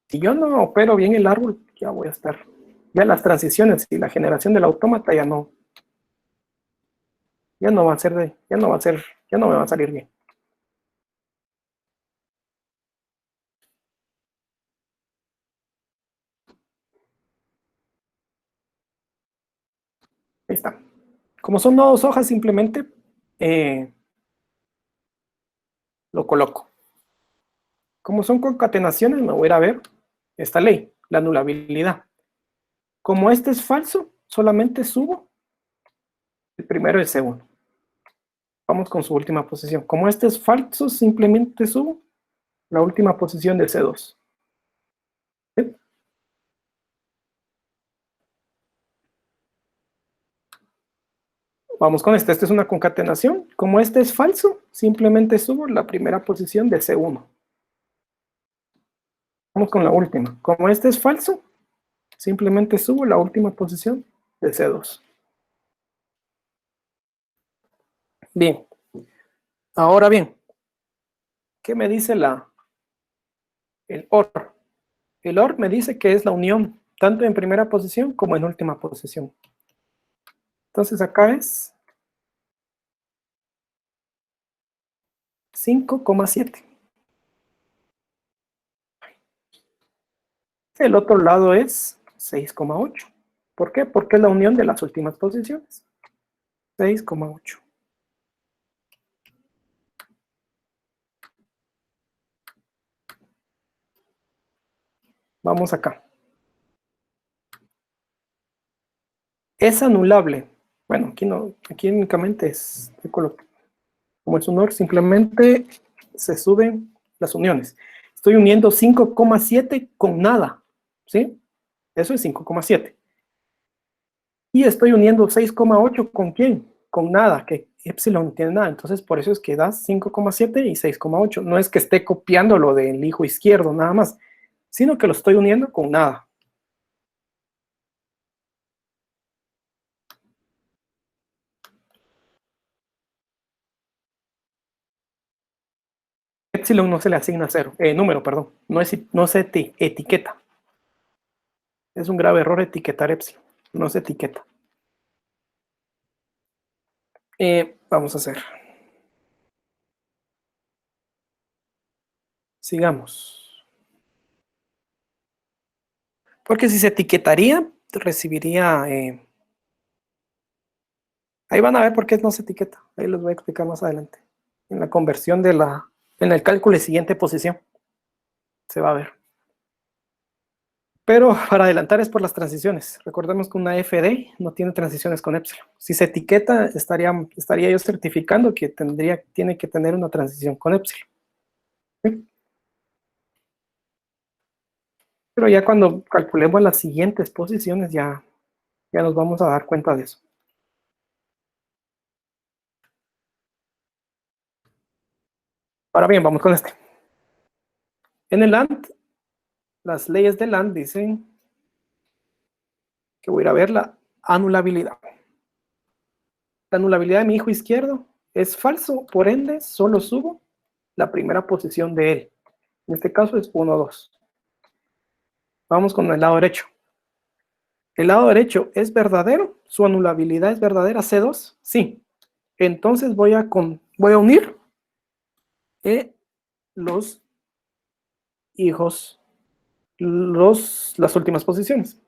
Si yo no opero bien el árbol, ya voy a estar. Ya las transiciones y la generación del autómata ya no va a ser ya no me va a salir bien. Ahí está. Como son nodos hojas, simplemente lo coloco. Como son concatenaciones, me voy a ir a ver esta ley, la anulabilidad. Como este es falso, solamente subo el primero y el segundo. Vamos con su última posición. Como este es falso, simplemente subo la última posición de C2. ¿Sí? Vamos con este. Esta es una concatenación. Como este es falso, simplemente subo la primera posición de C1. Vamos con la última. Como este es falso, simplemente subo la última posición de C2. Bien. Ahora bien, ¿qué me dice el OR? El OR me dice que es la unión, tanto en primera posición como en última posición. Entonces acá es 5,7. El otro lado es 6,8. ¿Por qué? Porque es la unión de las últimas posiciones. 6,8. Vamos acá. Es anulable. Bueno, aquí no, aquí únicamente es, como es un OR, simplemente se suben las uniones. Estoy uniendo 5,7 con nada, ¿sí? Eso es 5,7. Y estoy uniendo 6,8 con quién? Con nada, que epsilon no tiene nada. Entonces, por eso es que das 5,7 y 6,8. No es que esté copiando lo del hijo izquierdo, nada más, sino que lo estoy uniendo con nada. Epsilon no se le asigna cero, número, perdón. No se etiqueta. Es un grave error etiquetar epsilon. No se etiqueta. Vamos a hacer. Sigamos. Porque si se etiquetaría, recibiría... ahí van a ver por qué no se etiqueta. Ahí les voy a explicar más adelante. En la conversión en el cálculo de siguiente posición. Se va a ver. Pero para adelantar es por las transiciones. Recordemos que una FD no tiene transiciones con epsilon. Si se etiqueta, estaría yo certificando que tiene que tener una transición con epsilon. ¿Sí? Pero ya cuando calculemos las siguientes posiciones, ya nos vamos a dar cuenta de eso. Ahora bien, vamos con este. En el AND, las leyes del AND dicen que voy a ir a ver la anulabilidad. La anulabilidad de mi hijo izquierdo es falso, por ende, solo subo la primera posición de él. En este caso es 1, 2. Vamos con el lado derecho. El lado derecho es verdadero, su anulabilidad es verdadera, C2, sí. Entonces voy a unir los hijos, las últimas posiciones.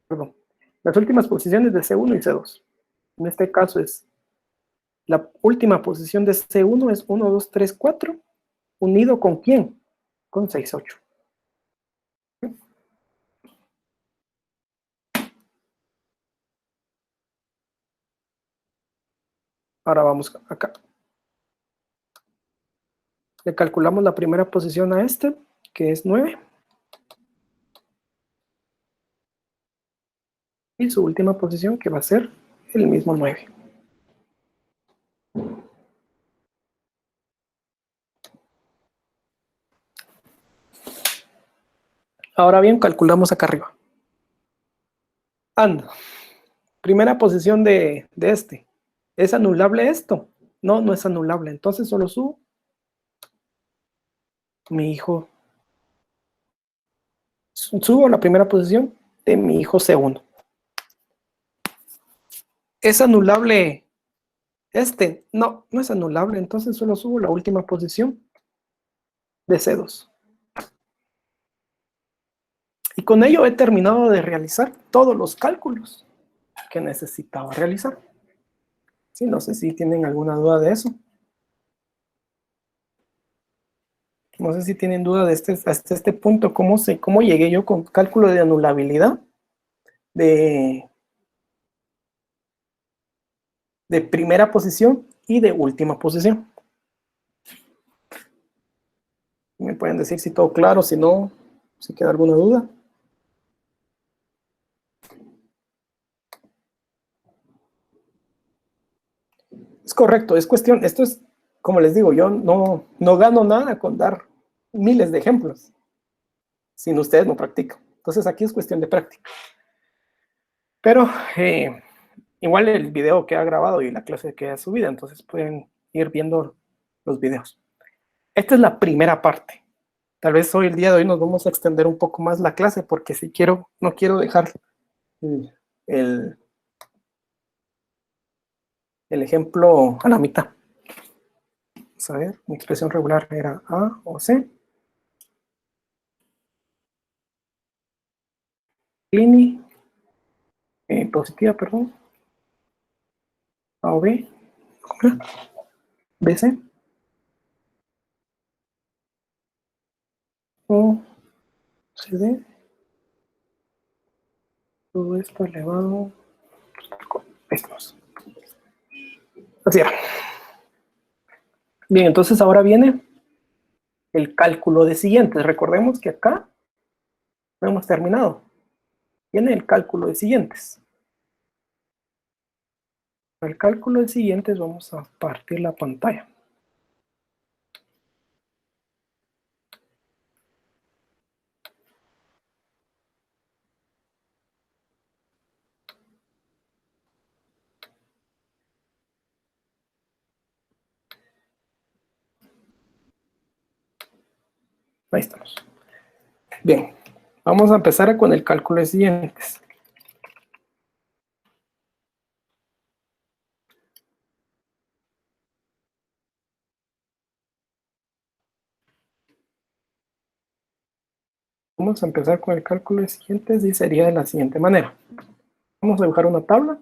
Perdón. Las últimas posiciones de C1 y C2. En este caso es la última posición de C1 es 1, 2, 3, 4, unido con quién? Con 6, 8. Ahora vamos acá. Le calculamos la primera posición a este, que es 9. Y su última posición, que va a ser el mismo 9. Ahora bien, calculamos acá arriba. And. Primera posición de este. ¿Es anulable esto? No, no es anulable. Entonces solo subo. Mi hijo. Subo la primera posición de mi hijo C1. ¿Es anulable este? No, no es anulable. Entonces solo subo la última posición de C2. Y con ello he terminado de realizar todos los cálculos que necesitaba realizar. Sí, no sé si tienen alguna duda de eso. No sé si tienen duda de hasta este punto, cómo llegué yo con cálculo de anulabilidad de primera posición y de última posición. Me pueden decir si todo claro, si no, si queda alguna duda. Es correcto, es cuestión, esto es, como les digo, yo no gano nada con dar miles de ejemplos, sin ustedes no practican. Entonces aquí es cuestión de práctica. Pero igual el video queda grabado y la clase queda subida, entonces pueden ir viendo los videos. Esta es la primera parte. Tal vez hoy, el día de hoy, nos vamos a extender un poco más la clase porque si quiero, no quiero dejar el ejemplo a la mitad. Vamos a ver, mi expresión regular era A o C. Clini, positiva, perdón. A o B. BC. O CD. Todo esto elevado. Estos. Así era. Bien, entonces ahora viene el cálculo de siguientes. Recordemos que acá no hemos terminado. Viene el cálculo de siguientes. Para el cálculo de siguientes vamos a partir la pantalla. Ahí estamos. Bien, vamos a empezar con el cálculo de siguientes. Vamos a empezar con el cálculo de siguientes y sería de la siguiente manera. Vamos a dibujar una tabla.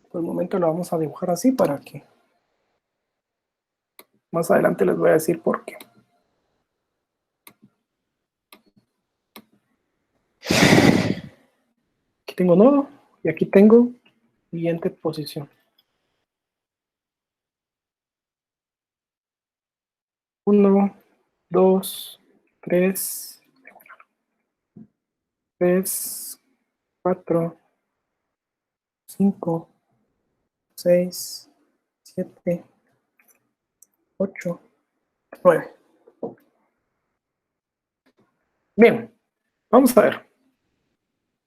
Por el momento lo vamos a dibujar así para que más adelante les voy a decir por qué. Aquí tengo nodo y aquí tengo siguiente posición. 1, 2, 3, 4, 5, 6, 7, 8, 9. Bien, vamos a ver.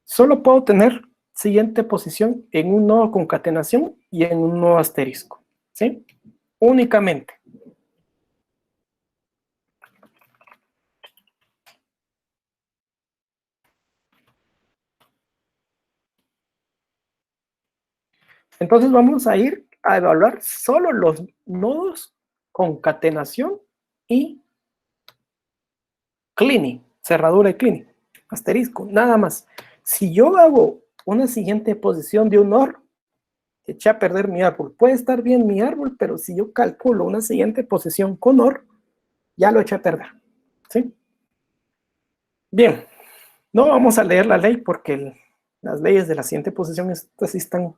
Solo puedo tener siguiente posición en un nodo concatenación y en un nodo asterisco, ¿sí? Únicamente. Entonces vamos a ir a evaluar solo los nodos concatenación y cleaning, cerradura y cleaning, asterisco, nada más. Si yo hago una siguiente posición de un OR, eché a perder mi árbol. Puede estar bien mi árbol, pero si yo calculo una siguiente posición con OR, ya lo eché a perder, ¿sí? Bien, no vamos a leer la ley porque las leyes de la siguiente posición estas sí están,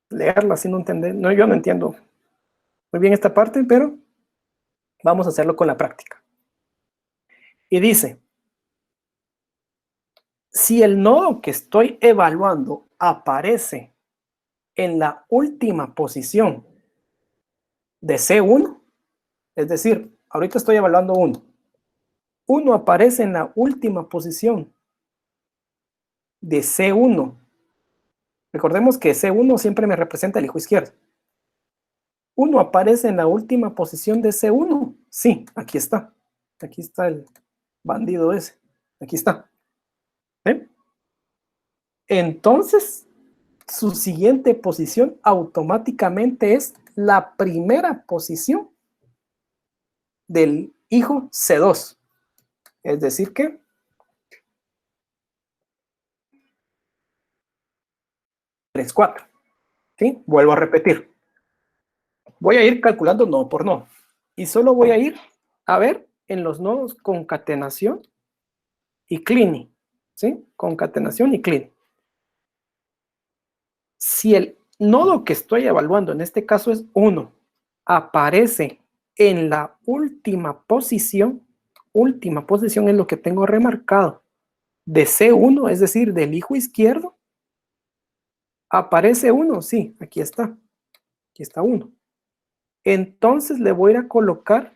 leerlas sin no entender, no, yo no entiendo muy bien esta parte, pero vamos a hacerlo con la práctica. Y dice, si el nodo que estoy evaluando aparece en la última posición de C1, Es decir, ahorita estoy evaluando 1. 1 aparece en la última posición de C1. Recordemos que C1 siempre me representa el hijo izquierdo. 1 aparece en la última posición de C1. Sí, aquí está. Aquí está el bandido ese. Aquí está. ¿Eh? Entonces, su siguiente posición automáticamente es la primera posición del hijo C2. Es decir que 3, 4. ¿Sí? Vuelvo a repetir. Voy a ir calculando nodo por nodo. Y solo voy a ir a ver en los nodos concatenación y cleaning. ¿Sí? Concatenación y cleaning. Si el nodo que estoy evaluando, en este caso es 1, aparece en la última posición es lo que tengo remarcado, de C1, es decir, del hijo izquierdo, aparece 1, sí, aquí está 1. Entonces le voy a ir a colocar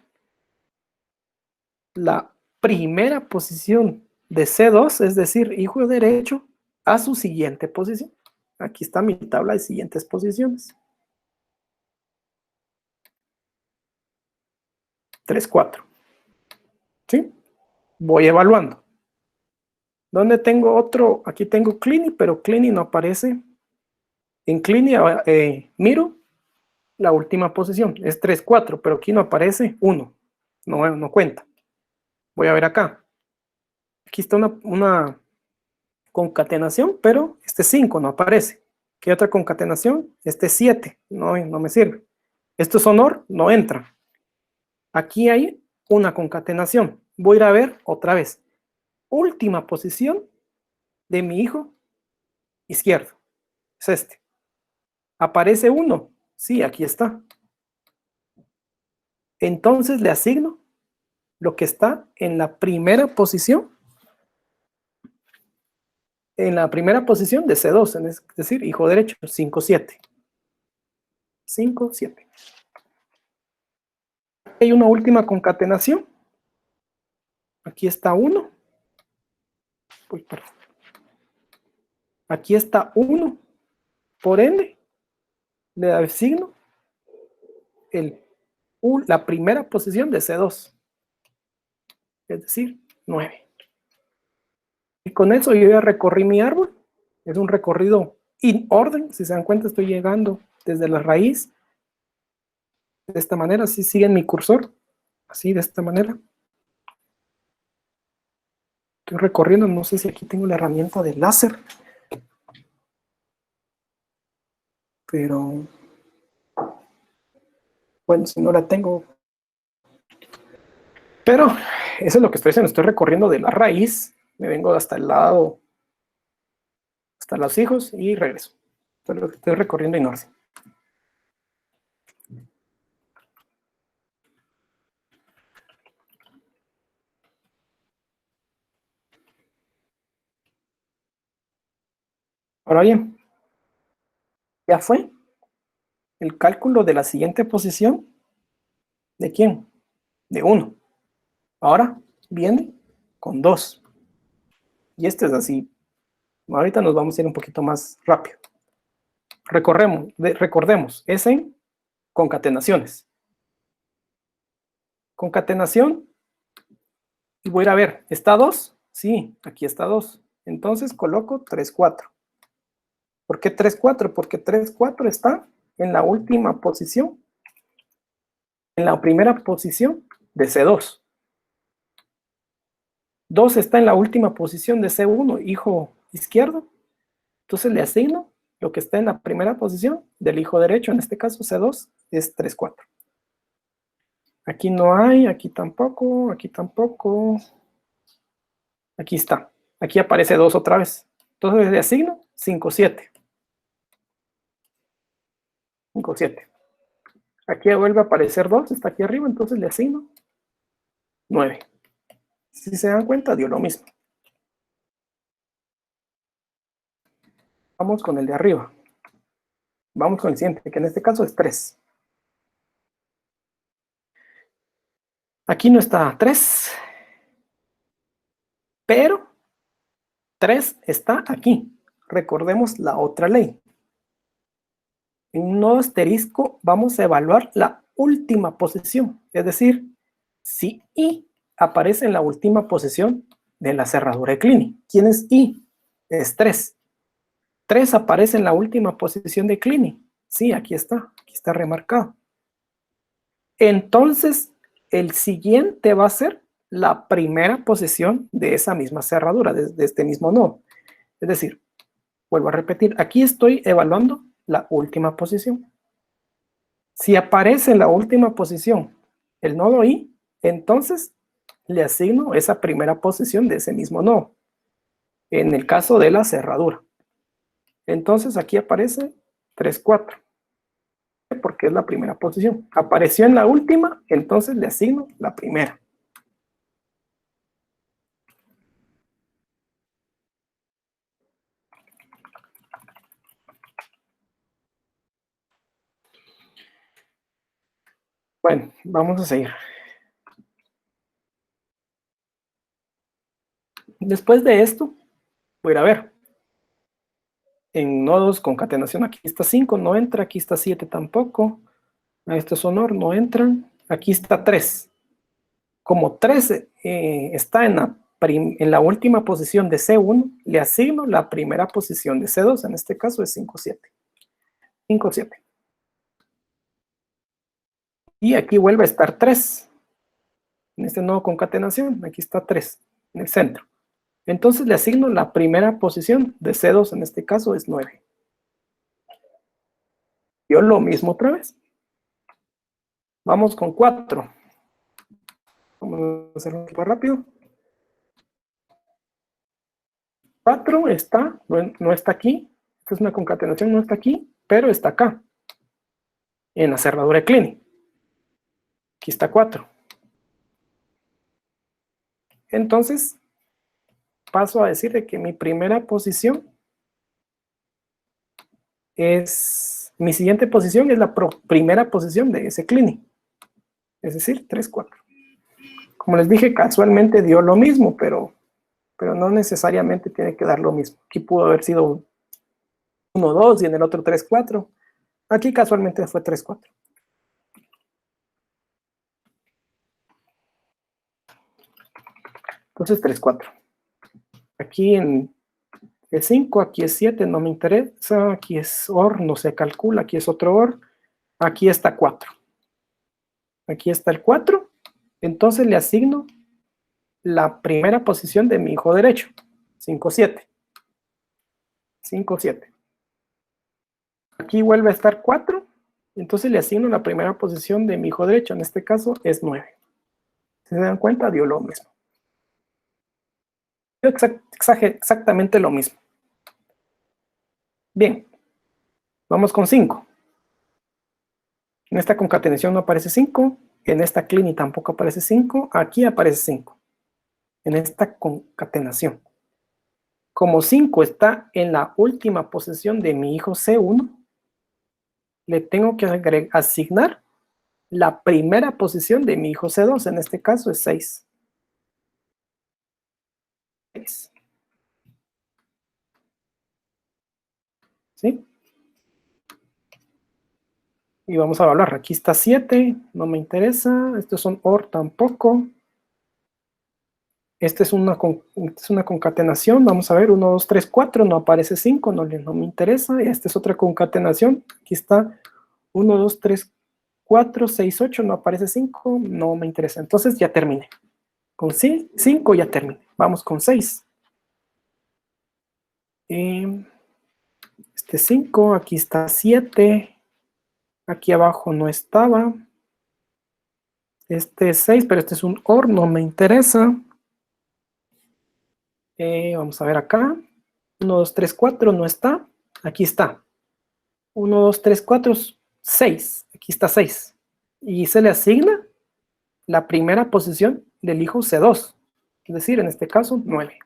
la primera posición de C2, es decir, hijo derecho, a su siguiente posición. Aquí está mi tabla de siguientes posiciones. 3, 4. ¿Sí? Voy evaluando. ¿Dónde tengo otro? Aquí tengo Clini, pero Clini no aparece. En Clini miro la última posición. Es 3, 4, pero aquí no aparece 1. No cuenta. Voy a ver acá. Aquí está una concatenación, pero este 5 no aparece. ¿Qué otra concatenación? Este 7. No me sirve. Esto es honor, no entra. Aquí hay una concatenación. Voy a ir a ver otra vez. Última posición de mi hijo izquierdo. Es este. ¿Aparece 1? Sí, aquí está. Entonces le asigno lo que está en la primera posición. En la primera posición de C2, es decir, hijo derecho, 5, 7. 5, 7. Hay una última concatenación. Aquí está 1. Uy, perdón. Aquí está 1. Por ende, le asigno la primera posición de C2. Es decir, 9. Y con eso yo ya recorrí mi árbol. Es un recorrido in orden. Si se dan cuenta, estoy llegando desde la raíz. De esta manera, así siguen mi cursor. Así, de esta manera. Estoy recorriendo, no sé si aquí tengo la herramienta de láser. Pero, bueno, si no la tengo. Pero, eso es lo que estoy haciendo. Estoy recorriendo de la raíz. Me vengo hasta el lado, hasta los hijos y regreso. Estoy recorriendo en orden. Ahora bien, ya fue el cálculo de la siguiente posición. ¿De quién? De 1. Ahora viene con 2. Y este es así. Ahorita nos vamos a ir un poquito más rápido. Recordemos, es en concatenaciones. Concatenación. Y voy a ir a ver, ¿está 2? Sí, aquí está 2. Entonces coloco 3, 4. ¿Por qué 3, 4? Porque 3, 4 está en la última posición. En la primera posición de C2. 2 está en la última posición de C1, hijo izquierdo. Entonces le asigno lo que está en la primera posición del hijo derecho, en este caso C2, es 3, 4. Aquí no hay, aquí tampoco, aquí tampoco. Aquí está. Aquí aparece 2 otra vez. Entonces le asigno 5, 7. 5, 7. Aquí vuelve a aparecer 2, está aquí arriba, entonces le asigno 9. Si se dan cuenta, dio lo mismo. Vamos con el de arriba. Vamos con el siguiente, que en este caso es 3. Aquí no está 3, pero 3 está aquí. Recordemos la otra ley. En un nodo asterisco vamos a evaluar la última posición, es decir, si I aparece en la última posición de la cerradura de Kleene. ¿Quién es I? Es 3. 3 aparece en la última posición de Kleene. Sí, aquí está remarcado. Entonces, el siguiente va a ser la primera posición de esa misma cerradura, de este mismo nodo. Es decir, vuelvo a repetir, aquí estoy evaluando la última posición. Si aparece en la última posición el nodo I, entonces le asigno esa primera posición de ese mismo nodo. En el caso de la cerradura. Entonces aquí aparece 3, 4. Porque es la primera posición. Apareció en la última, entonces le asigno la primera. Bueno, vamos a seguir. Después de esto, voy a ir a ver. En nodos concatenación, aquí está 5, no entra. Aquí está 7 tampoco. A este sonor no entran. Aquí está 3. Como 3 está en la última posición de C1, le asigno la primera posición de C2. En este caso es 5, 7. 5, 7. Y aquí vuelve a estar 3. En este nodo concatenación, aquí está 3 en el centro. Entonces le asigno la primera posición de C2, en este caso es 9. Yo lo mismo otra vez. Vamos con 4. Vamos a hacerlo un poco rápido. 4 está, no está aquí. Esta es una concatenación, no está aquí, pero está acá. En la cerradura de Kleene. Aquí está 4. Entonces, paso a decir de que mi primera posición es, mi siguiente posición es la primera posición de ese Kleene. Es decir, 3, 4. Como les dije, casualmente dio lo mismo, pero no necesariamente tiene que dar lo mismo. Aquí pudo haber sido 1, 2 y en el otro 3, 4. Aquí casualmente fue 3, 4. Entonces 3, 4. Aquí es 5, aquí es 7, no me interesa. Aquí es OR, no se calcula. Aquí es otro OR. Aquí está 4. Aquí está el 4. Entonces le asigno la primera posición de mi hijo derecho. 5, 7. 5, 7. Aquí vuelve a estar 4. Entonces le asigno la primera posición de mi hijo derecho. En este caso es 9. Si se dan cuenta, dio lo mismo. Exactamente lo mismo. Bien, vamos con 5. En esta concatenación no aparece 5. En esta Kleene tampoco aparece 5. Aquí aparece 5. En esta concatenación. Como 5 está en la última posición de mi hijo C1, le tengo que asignar la primera posición de mi hijo C2. En este caso es 6. 6. ¿Sí? Y vamos a evaluar. Aquí está 7, no me interesa. Estos son OR tampoco. Esta es una concatenación. Vamos a ver, 1, 2, 3, 4. No aparece 5, no me interesa. Y esta es otra concatenación. Aquí está 1, 2, 3, 4, 6, 8. No aparece 5, no me interesa. Entonces ya terminé. Con 5 ya terminé. Vamos con 6. Este 5, aquí está 7. Aquí abajo no estaba. Este es 6, pero este es un OR, no me interesa. Vamos a ver acá. 1, 2, 3, 4, no está. Aquí está. 1, 2, 3, 4, 6. Aquí está 6. Y se le asigna la primera posición del hijo C2. Es decir, en este caso, 9.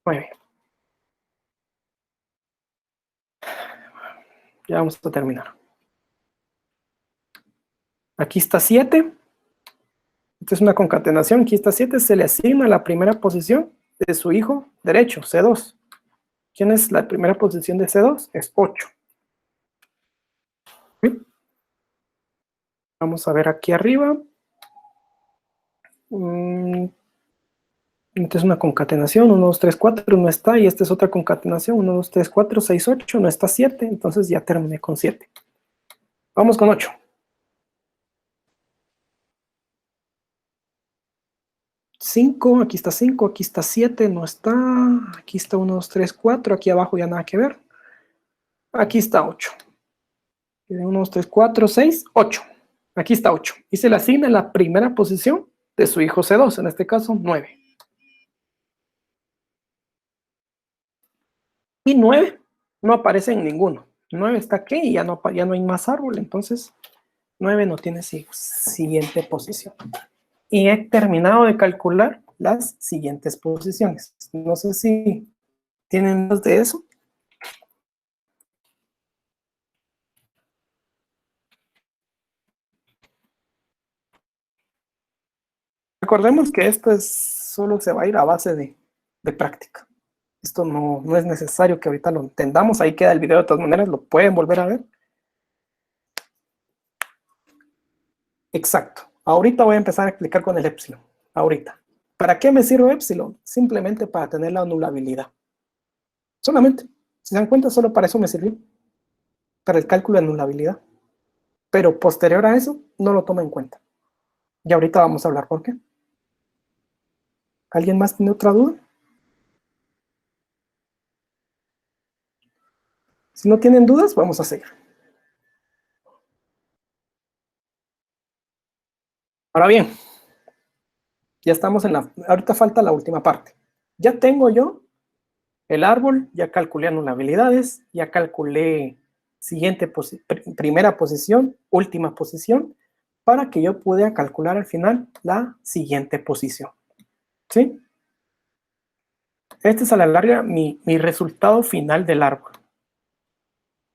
9. Ya vamos a terminar. Aquí está 7. Esta es una concatenación. Aquí está 7. Se le asigna la primera posición de su hijo derecho, C2. ¿Quién es la primera posición de C2? Es 8. ¿Sí? Vamos a ver aquí arriba. Esta es una concatenación. 1, 2, 3, 4 no está. Y esta es otra concatenación. 1, 2, 3, 4, 6, 8. No está 7. Entonces ya terminé con 7. Vamos con 8. 5, aquí está 5, aquí está 7, no está. Aquí está 1, 2, 3, 4. Aquí abajo ya nada que ver. Aquí está 8. 1, 2, 3, 4, 6, 8. Aquí está 8. Y se le asigna la primera posición de su hijo C2, en este caso 9. Y 9 no aparece en ninguno. 9 está aquí y ya no hay más árbol, entonces 9 no tiene siguiente posición. Y he terminado de calcular las siguientes posiciones. No sé si tienen más de eso. Recordemos que esto solo se va a ir a base de práctica. Esto no es necesario que ahorita lo entendamos. Ahí queda el video de todas maneras, lo pueden volver a ver. Exacto. Ahorita voy a empezar a explicar con el epsilon. Ahorita. ¿Para qué me sirve epsilon? Simplemente para tener la anulabilidad. Solamente. Si se dan cuenta, solo para eso me sirvió. Para el cálculo de anulabilidad. Pero posterior a eso, no lo toma en cuenta. Y ahorita vamos a hablar por qué. ¿Alguien más tiene otra duda? Si no tienen dudas, vamos a seguir. Ahora bien, ya estamos ahorita falta la última parte. Ya tengo yo el árbol, ya calculé anulabilidades, ya calculé primera posición, última posición, para que yo pueda calcular al final la siguiente posición. ¿Sí? Este es a la larga mi resultado final del árbol.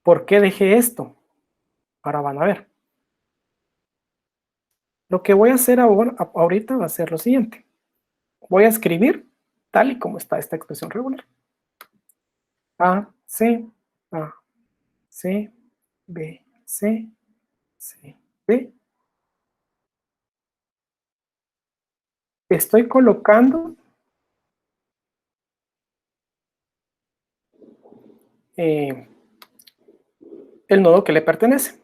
¿Por qué dejé esto? Ahora van a ver. Lo que voy a hacer ahorita va a ser lo siguiente. Voy a escribir tal y como está esta expresión regular. A, C, A, C, B, C, C, B. Estoy colocando el nodo que le pertenece.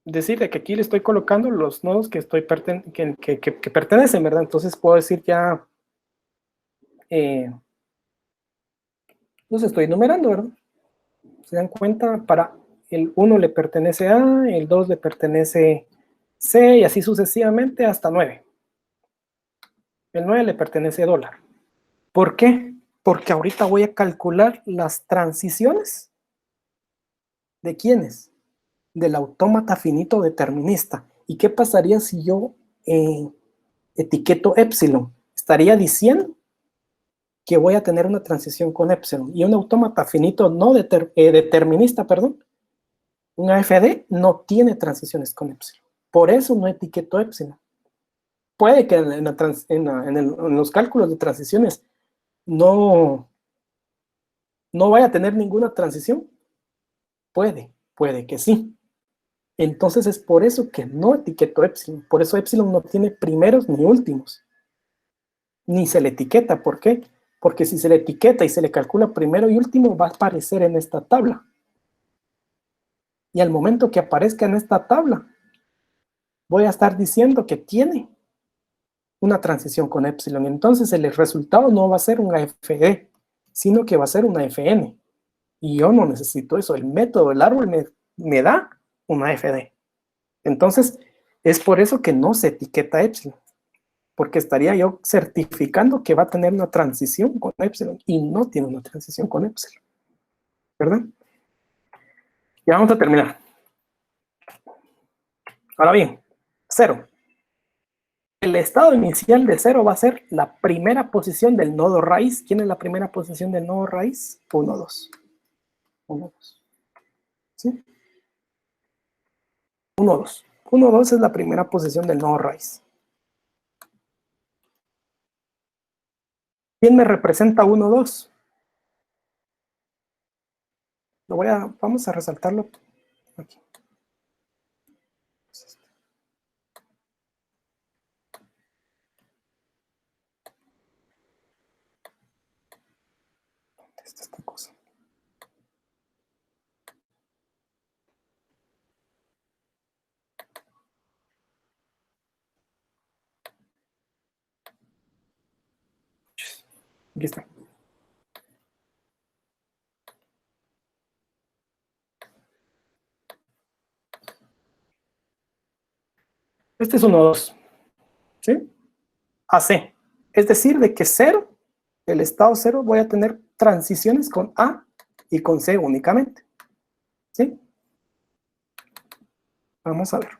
Decir de que aquí le estoy colocando los nodos que pertenecen, ¿verdad? Entonces puedo decir ya, los estoy numerando, ¿verdad? Se dan cuenta, para el 1 le pertenece A, el 2 le pertenece C, y así sucesivamente hasta 9. El 9 le pertenece $. ¿Por qué? Porque ahorita voy a calcular las transiciones. ¿De quiénes? Del autómata finito determinista. ¿Y qué pasaría si yo etiqueto epsilon? Estaría diciendo que voy a tener una transición con epsilon. Y un autómata finito no determinista, perdón, un AFD no tiene transiciones con epsilon. Por eso no etiqueto epsilon. Puede que en los cálculos de transiciones no vaya a tener ninguna transición. Puede que sí. Entonces es por eso que no etiqueto epsilon. Por eso epsilon no tiene primeros ni últimos. Ni se le etiqueta. ¿Por qué? Porque si se le etiqueta y se le calcula primero y último, va a aparecer en esta tabla. Y al momento que aparezca en esta tabla, voy a estar diciendo que tiene una transición con epsilon. Entonces el resultado no va a ser una FE, sino que va a ser una FN. Y yo no necesito eso. El método del árbol me da una FD. Entonces, es por eso que no se etiqueta epsilon. Porque estaría yo certificando que va a tener una transición con epsilon y no tiene una transición con epsilon. ¿Verdad? Ya vamos a terminar. Ahora bien, 0. El estado inicial de 0 va a ser la primera posición del nodo raíz. ¿Quién es la primera posición del nodo raíz? 1, 2. 1, 2. ¿Sí? 1, 2. 1, 2 es la primera posición del nodo raíz. ¿Quién me representa 1, 2? Vamos a resaltarlo aquí. Esta cosa. Aquí está. Este es 1, 2. ¿Sí? AC. Es decir, de que 0, el estado 0, voy a tener transiciones con A y con C únicamente. ¿Sí? Vamos a ver.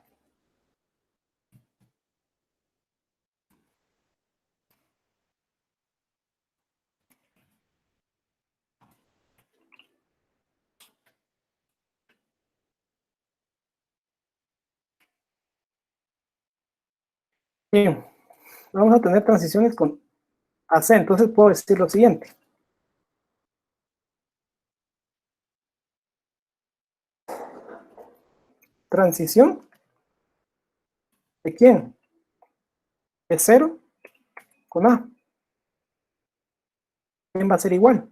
Bien, vamos a tener transiciones con AC, entonces puedo decir lo siguiente. Transición, ¿de quién? De 0 con A. ¿Quién va a ser igual?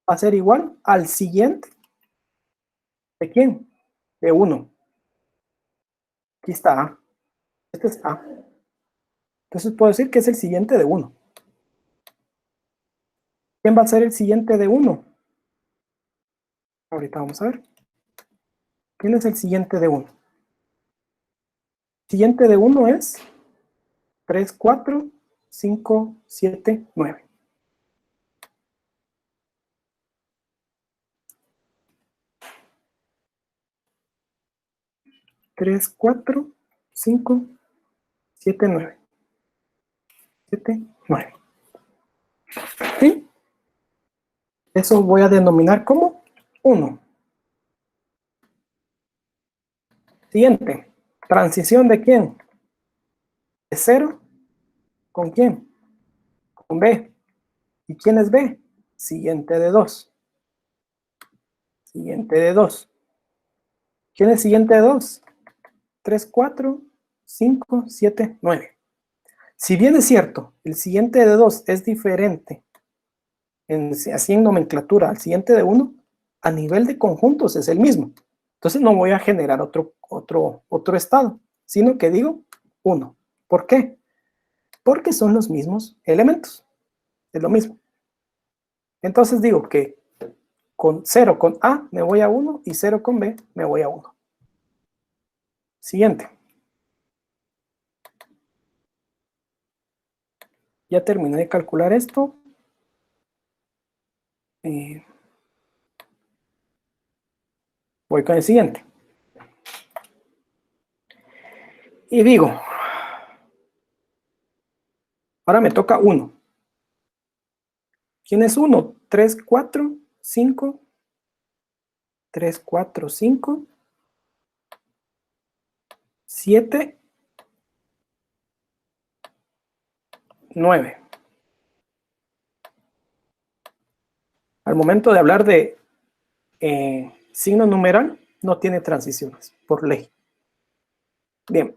Va a ser igual al siguiente. ¿De quién? De 1. Aquí está A. Este es A. Entonces puedo decir que es el siguiente de 1. ¿Quién va a ser el siguiente de 1? Ahorita vamos a ver. ¿Quién es el siguiente de 1? Siguiente de 1 es 3, 4, 5, 7, 9. Tres, 4, 5, 7, 9. 7, 9. ¿Sí? Eso voy a denominar como 1. Siguiente. ¿Transición de quién? De 0. ¿Con quién? Con B. ¿Y quién es B? Siguiente de 2. Siguiente de 2. ¿Quién es siguiente de 2? 3, 4, 5, 7, 9. Si bien es cierto, el siguiente de 2 es diferente, así en nomenclatura, al siguiente de 1, a nivel de conjuntos es el mismo. Entonces no voy a generar otro estado, sino que digo 1. ¿Por qué? Porque son los mismos elementos. Es lo mismo. Entonces digo que con 0 con A me voy a 1 y 0 con B me voy a 1. Siguiente. Ya terminé de calcular esto. Voy con el siguiente. Y digo, ahora me toca 1. ¿Quién es 1? 3, 4, 5. 3, 4, 5. 7, 9. Al momento de hablar de signo numeral, no tiene transiciones, por ley. Bien.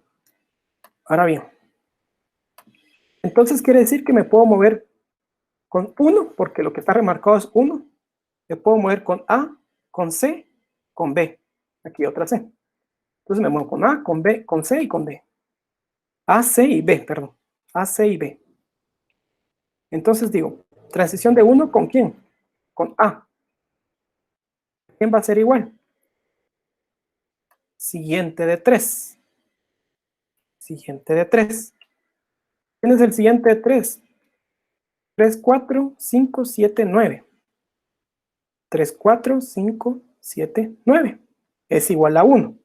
Ahora bien. Entonces quiere decir que me puedo mover con 1, porque lo que está remarcado es 1. Me puedo mover con A, con C, con B. Aquí otra C. Entonces me muevo con A, con B, con C y con D. A, C y B, perdón. A, C y B. Entonces digo, transición de 1 con quién? Con A. ¿Quién va a ser igual? Siguiente de 3. Siguiente de 3. ¿Quién es el siguiente de 3? 3, 4, 5, 7, 9. 3, 4, 5, 7, 9. Es igual a 1.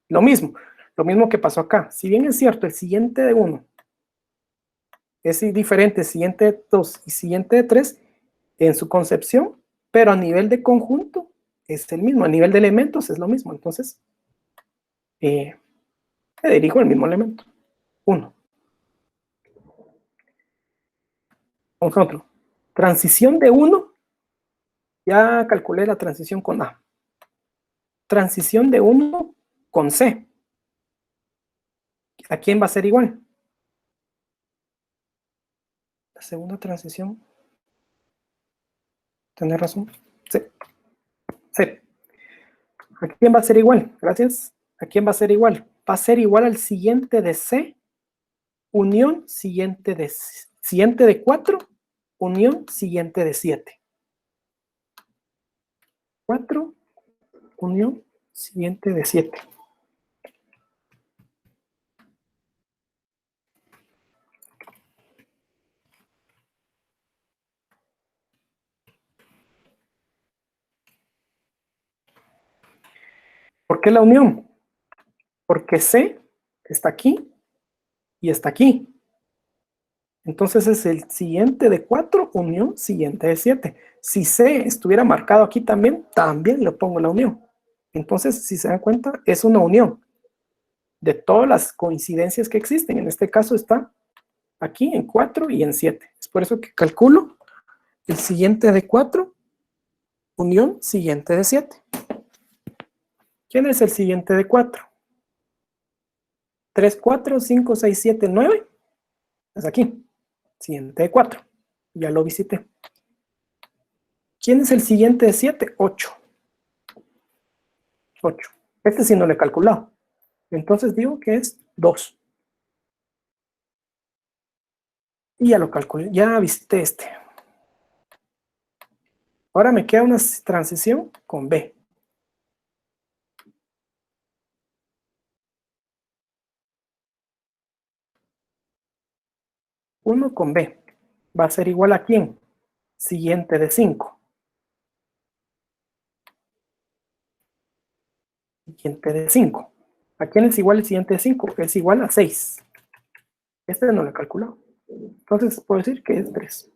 Lo mismo que pasó acá. Si bien es cierto, el siguiente de 1 es diferente, siguiente de 2 y siguiente de 3 en su concepción, pero a nivel de conjunto es el mismo, a nivel de elementos es lo mismo. Entonces, le dirijo el mismo elemento, 1. Vamos a otro. Transición de 1, ya calculé la transición con A. Transición de 1 con C. ¿A quién va a ser igual? La segunda transición. ¿Tenés razón? Sí. C. ¿A quién va a ser igual? Gracias. ¿A quién va a ser igual? Va a ser igual al siguiente de C, unión siguiente de 4, unión siguiente de 7. 4, unión siguiente de 7. ¿Por qué la unión? Porque C está aquí y está aquí. Entonces es el siguiente de 4, unión siguiente de 7. Si C estuviera marcado aquí también le pongo la unión. Entonces, si se dan cuenta, es una unión de todas las coincidencias que existen. En este caso está aquí en 4 y en 7. Es por eso que calculo el siguiente de 4, unión siguiente de 7. ¿Quién es el siguiente de 4? 3, 4, 5, 6, 7, 9. Es aquí. Siguiente de 4. Ya lo visité. ¿Quién es el siguiente de 7? 8. 8. Este sí no lo he calculado. Entonces digo que es 2. Y ya lo calculé. Ya visité este. Ahora me queda una transición con B. Uno con B. Va a ser igual a ¿quién? Siguiente de 5. Siguiente de 5. ¿A quién es igual el siguiente de 5? Es igual a 6. Este no lo he calculado. Entonces puedo decir que es 3.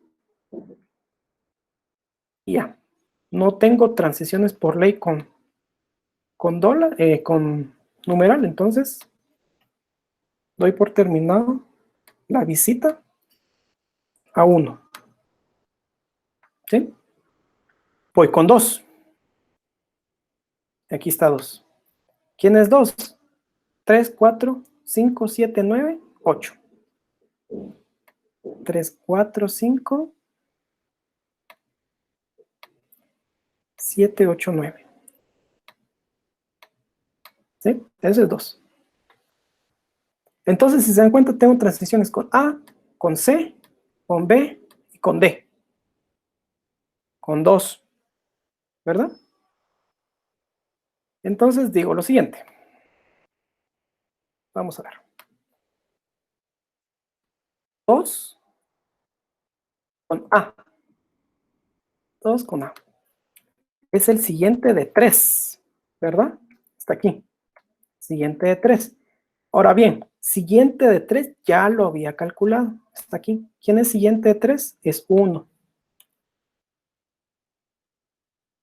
Y ya. No tengo transiciones por ley con numeral. Entonces doy por terminado la visita a 1. ¿Sí? Voy con 2. Aquí está 2. ¿Quién es 2? 3, 4, 5, 7, 9, 8. 3, 4, 5, 7, 8, 9. ¿Sí? Ese es 2. Entonces, si se dan cuenta, tengo transiciones con A, con C, con B y con D. Con 2. ¿Verdad? Entonces digo lo siguiente. Vamos a ver. 2 con A. 2 con A. Es el siguiente de 3. ¿Verdad? Está aquí. Siguiente de 3. Ahora bien, siguiente de 3 ya lo había calculado. Está aquí. ¿Quién es siguiente de 3? Es 1.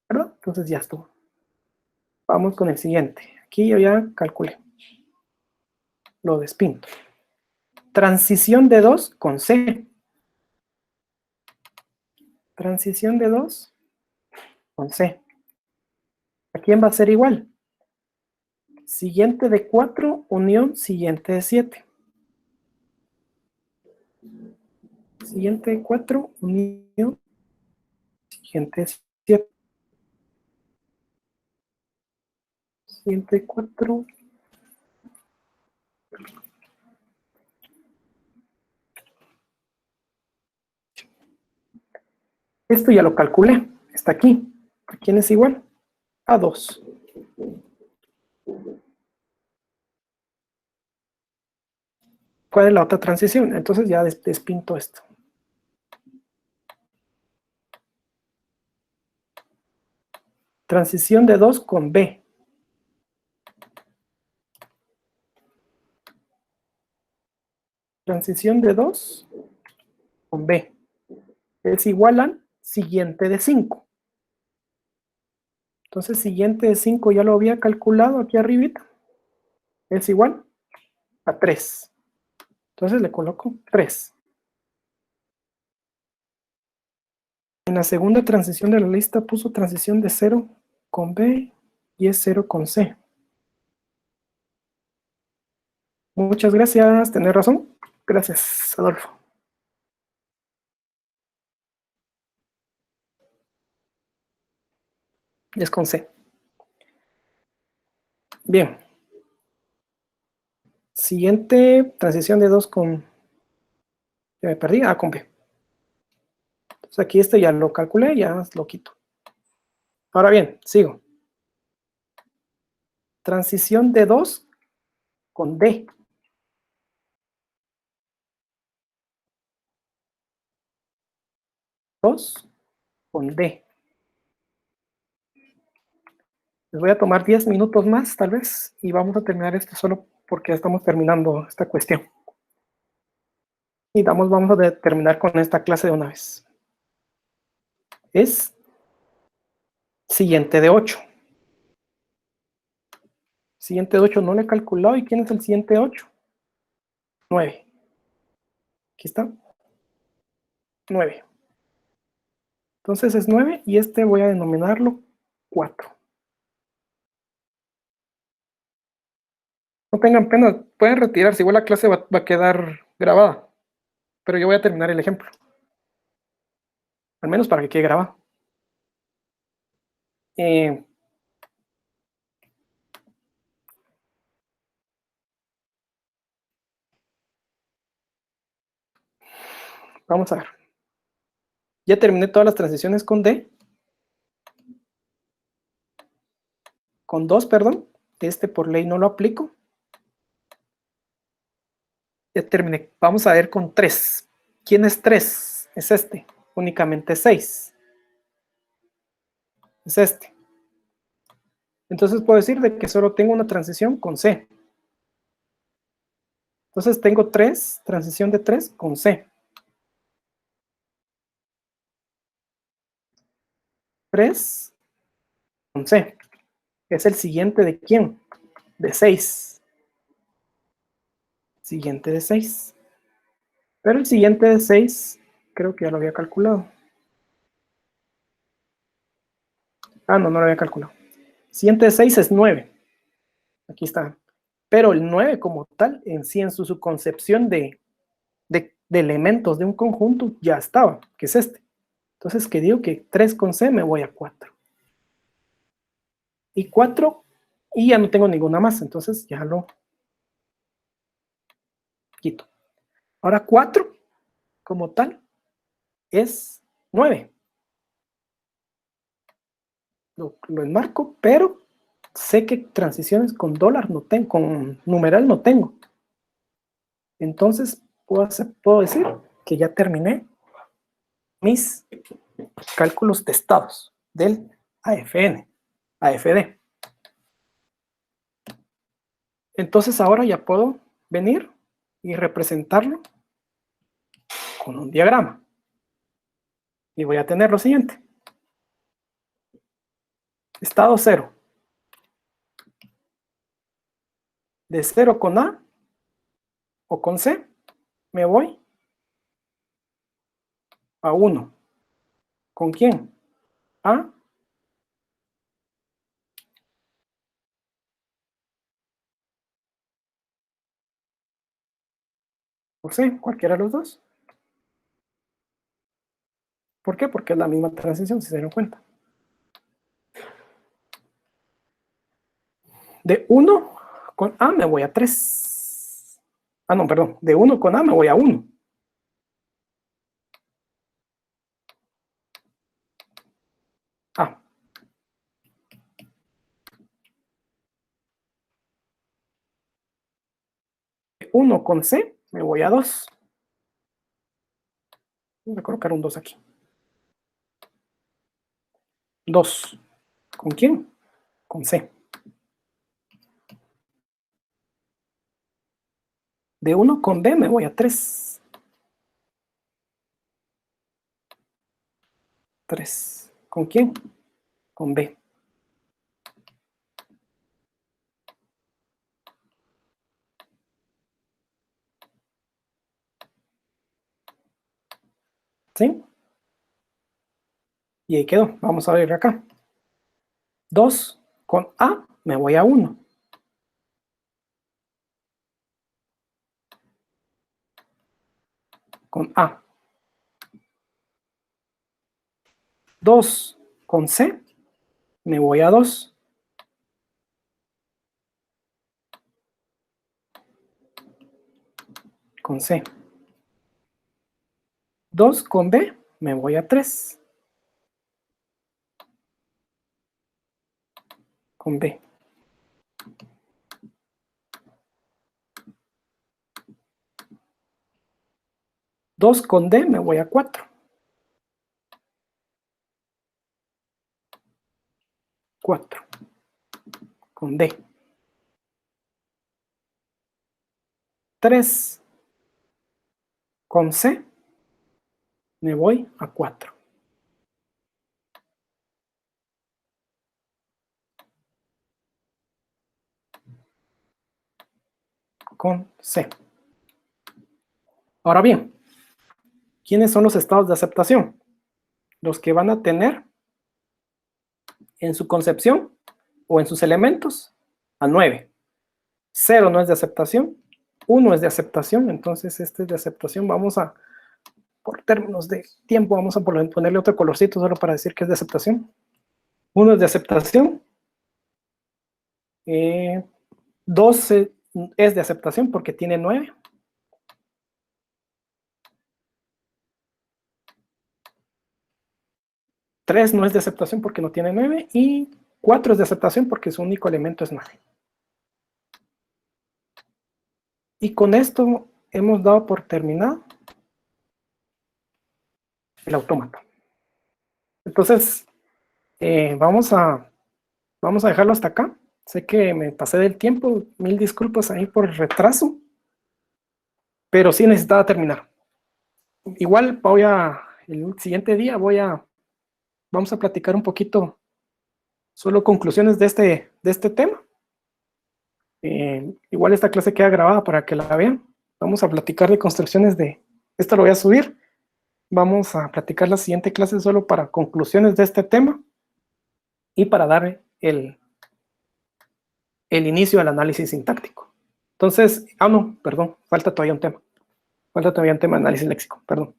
¿Verdad? Entonces ya estuvo. Vamos con el siguiente. Aquí yo ya calculé. Lo despinto. Transición de 2 con C. Transición de 2 con C. ¿A quién va a ser igual? Siguiente de 4, unión siguiente de 7. Siguiente de 4, unión siguiente de 7. Siguiente de 4. Esto ya lo calculé. Está aquí. ¿A quién es igual? A 2. ¿Cuál es la otra transición? Entonces ya despinto esto. Transición de 2 con B. Transición de 2 con B. Es igual al siguiente de 5. Entonces, siguiente de 5 ya lo había calculado aquí arribita. es igual a 3. Entonces le coloco 3. En la segunda transición de la lista puso transición de 0 con B y es 0 con C. Muchas gracias, tenés razón. Gracias, Adolfo. Es con C. Bien. Siguiente transición de 2 con... Ya me perdí. Ah, con B. Entonces aquí este ya lo calculé, ya lo quito. Ahora bien, sigo. Transición de 2 con D. Con D. Les voy a tomar 10 minutos más, tal vez, y vamos a terminar esto solo porque ya estamos terminando esta cuestión. Y vamos a terminar con esta clase de una vez. Es siguiente de 8. Siguiente de 8 no le he calculado. ¿Y quién es el siguiente de 8? 9. Aquí está. 9. Entonces es 9 y este voy a denominarlo 4. No tengan pena, pueden retirarse, igual la clase va a quedar grabada, pero yo voy a terminar el ejemplo, al menos para que quede grabado. Vamos a ver. Ya terminé todas las transiciones con D, con 2, perdón. Este por ley no lo aplico. Ya terminé. Vamos a ver con 3. ¿Quién es 3? Es este. Únicamente 6. Es este. Entonces puedo decir de que solo tengo una transición con C. Entonces tengo 3, transición de 3 con C. 3 con C. Es el siguiente de quién? De 6. Siguiente de 6. Pero el siguiente de 6, creo que ya lo había calculado. Ah, no, no lo había calculado. Siguiente de 6 es 9. Aquí está. Pero el 9 como tal, en sí, en su concepción de elementos de un conjunto, ya estaba, que es este. Entonces, que digo que 3 con C me voy a 4. Y 4, y ya no tengo ninguna más, entonces ya lo quito. Ahora 4, como tal, es 9. Lo enmarco, pero sé que transiciones con dólar no tengo, con numeral no tengo. Entonces, puedo decir que ya terminé mis cálculos testados del AFD. Entonces ahora ya puedo venir y representarlo con un diagrama. Y voy a tener lo siguiente. Estado 0. De 0 con A o con C, me voy a 1. ¿Con quién? A o C, cualquiera de los dos. ¿Por qué? Porque es la misma transición, si se dieron cuenta. De 1 con A me voy a 3. Ah, no, perdón. De 1 con A me voy a 1. A. De 1 con C me voy a 2. Voy a colocar un 2 aquí. 2. ¿Con quién? Con C. De 1 con B me voy a 3. 3. ¿Con quién? Con B. ¿Sí? Y ahí quedó. Vamos a ver acá. 2 con A me voy a 1. Con A. 2 con C me voy a 2. Con C. 2 con B me voy a 3. Con B. 2 con D me voy a 4. 4. Con D. 3 con C me voy a 4. Con C. Ahora bien, ¿quiénes son los estados de aceptación? Los que van a tener en su concepción o en sus elementos a 9. 0 no es de aceptación, 1 es de aceptación, entonces este es de aceptación. Vamos a, por términos de tiempo, vamos a ponerle otro colorcito solo para decir que es de aceptación. 1 es de aceptación. 2 es de aceptación porque tiene 9. 3 no es de aceptación porque no tiene 9. Y 4 es de aceptación porque su único elemento es 9. Y con esto hemos dado por terminado el autómata. Entonces, vamos a dejarlo hasta acá. Sé que me pasé del tiempo, 1000 disculpas ahí por el retraso, pero sí necesitaba terminar. Igual el siguiente día vamos a platicar un poquito, solo conclusiones de este tema. Igual esta clase queda grabada para que la vean. Vamos a platicar de construcciones esto lo voy a subir. Vamos a platicar la siguiente clase solo para conclusiones de este tema y para dar el inicio al análisis sintáctico. Entonces, no, perdón, falta todavía un tema. Falta todavía un tema de análisis léxico, perdón.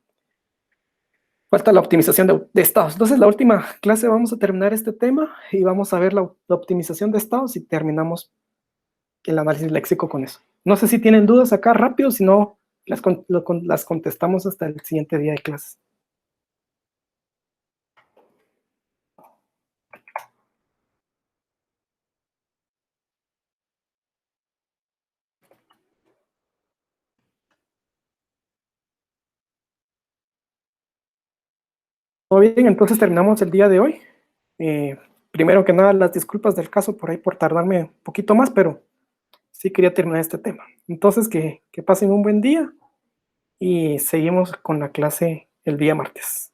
Falta la optimización de estados. Entonces, la última clase vamos a terminar este tema y vamos a ver la optimización de estados y terminamos el análisis léxico con eso. No sé si tienen dudas acá rápido, si no, las contestamos hasta el siguiente día de clases. Todo bien, entonces terminamos el día de hoy. Primero que nada, las disculpas del caso por ahí por tardarme un poquito más, pero sí quería terminar este tema. Entonces, que pasen un buen día y seguimos con la clase el día martes.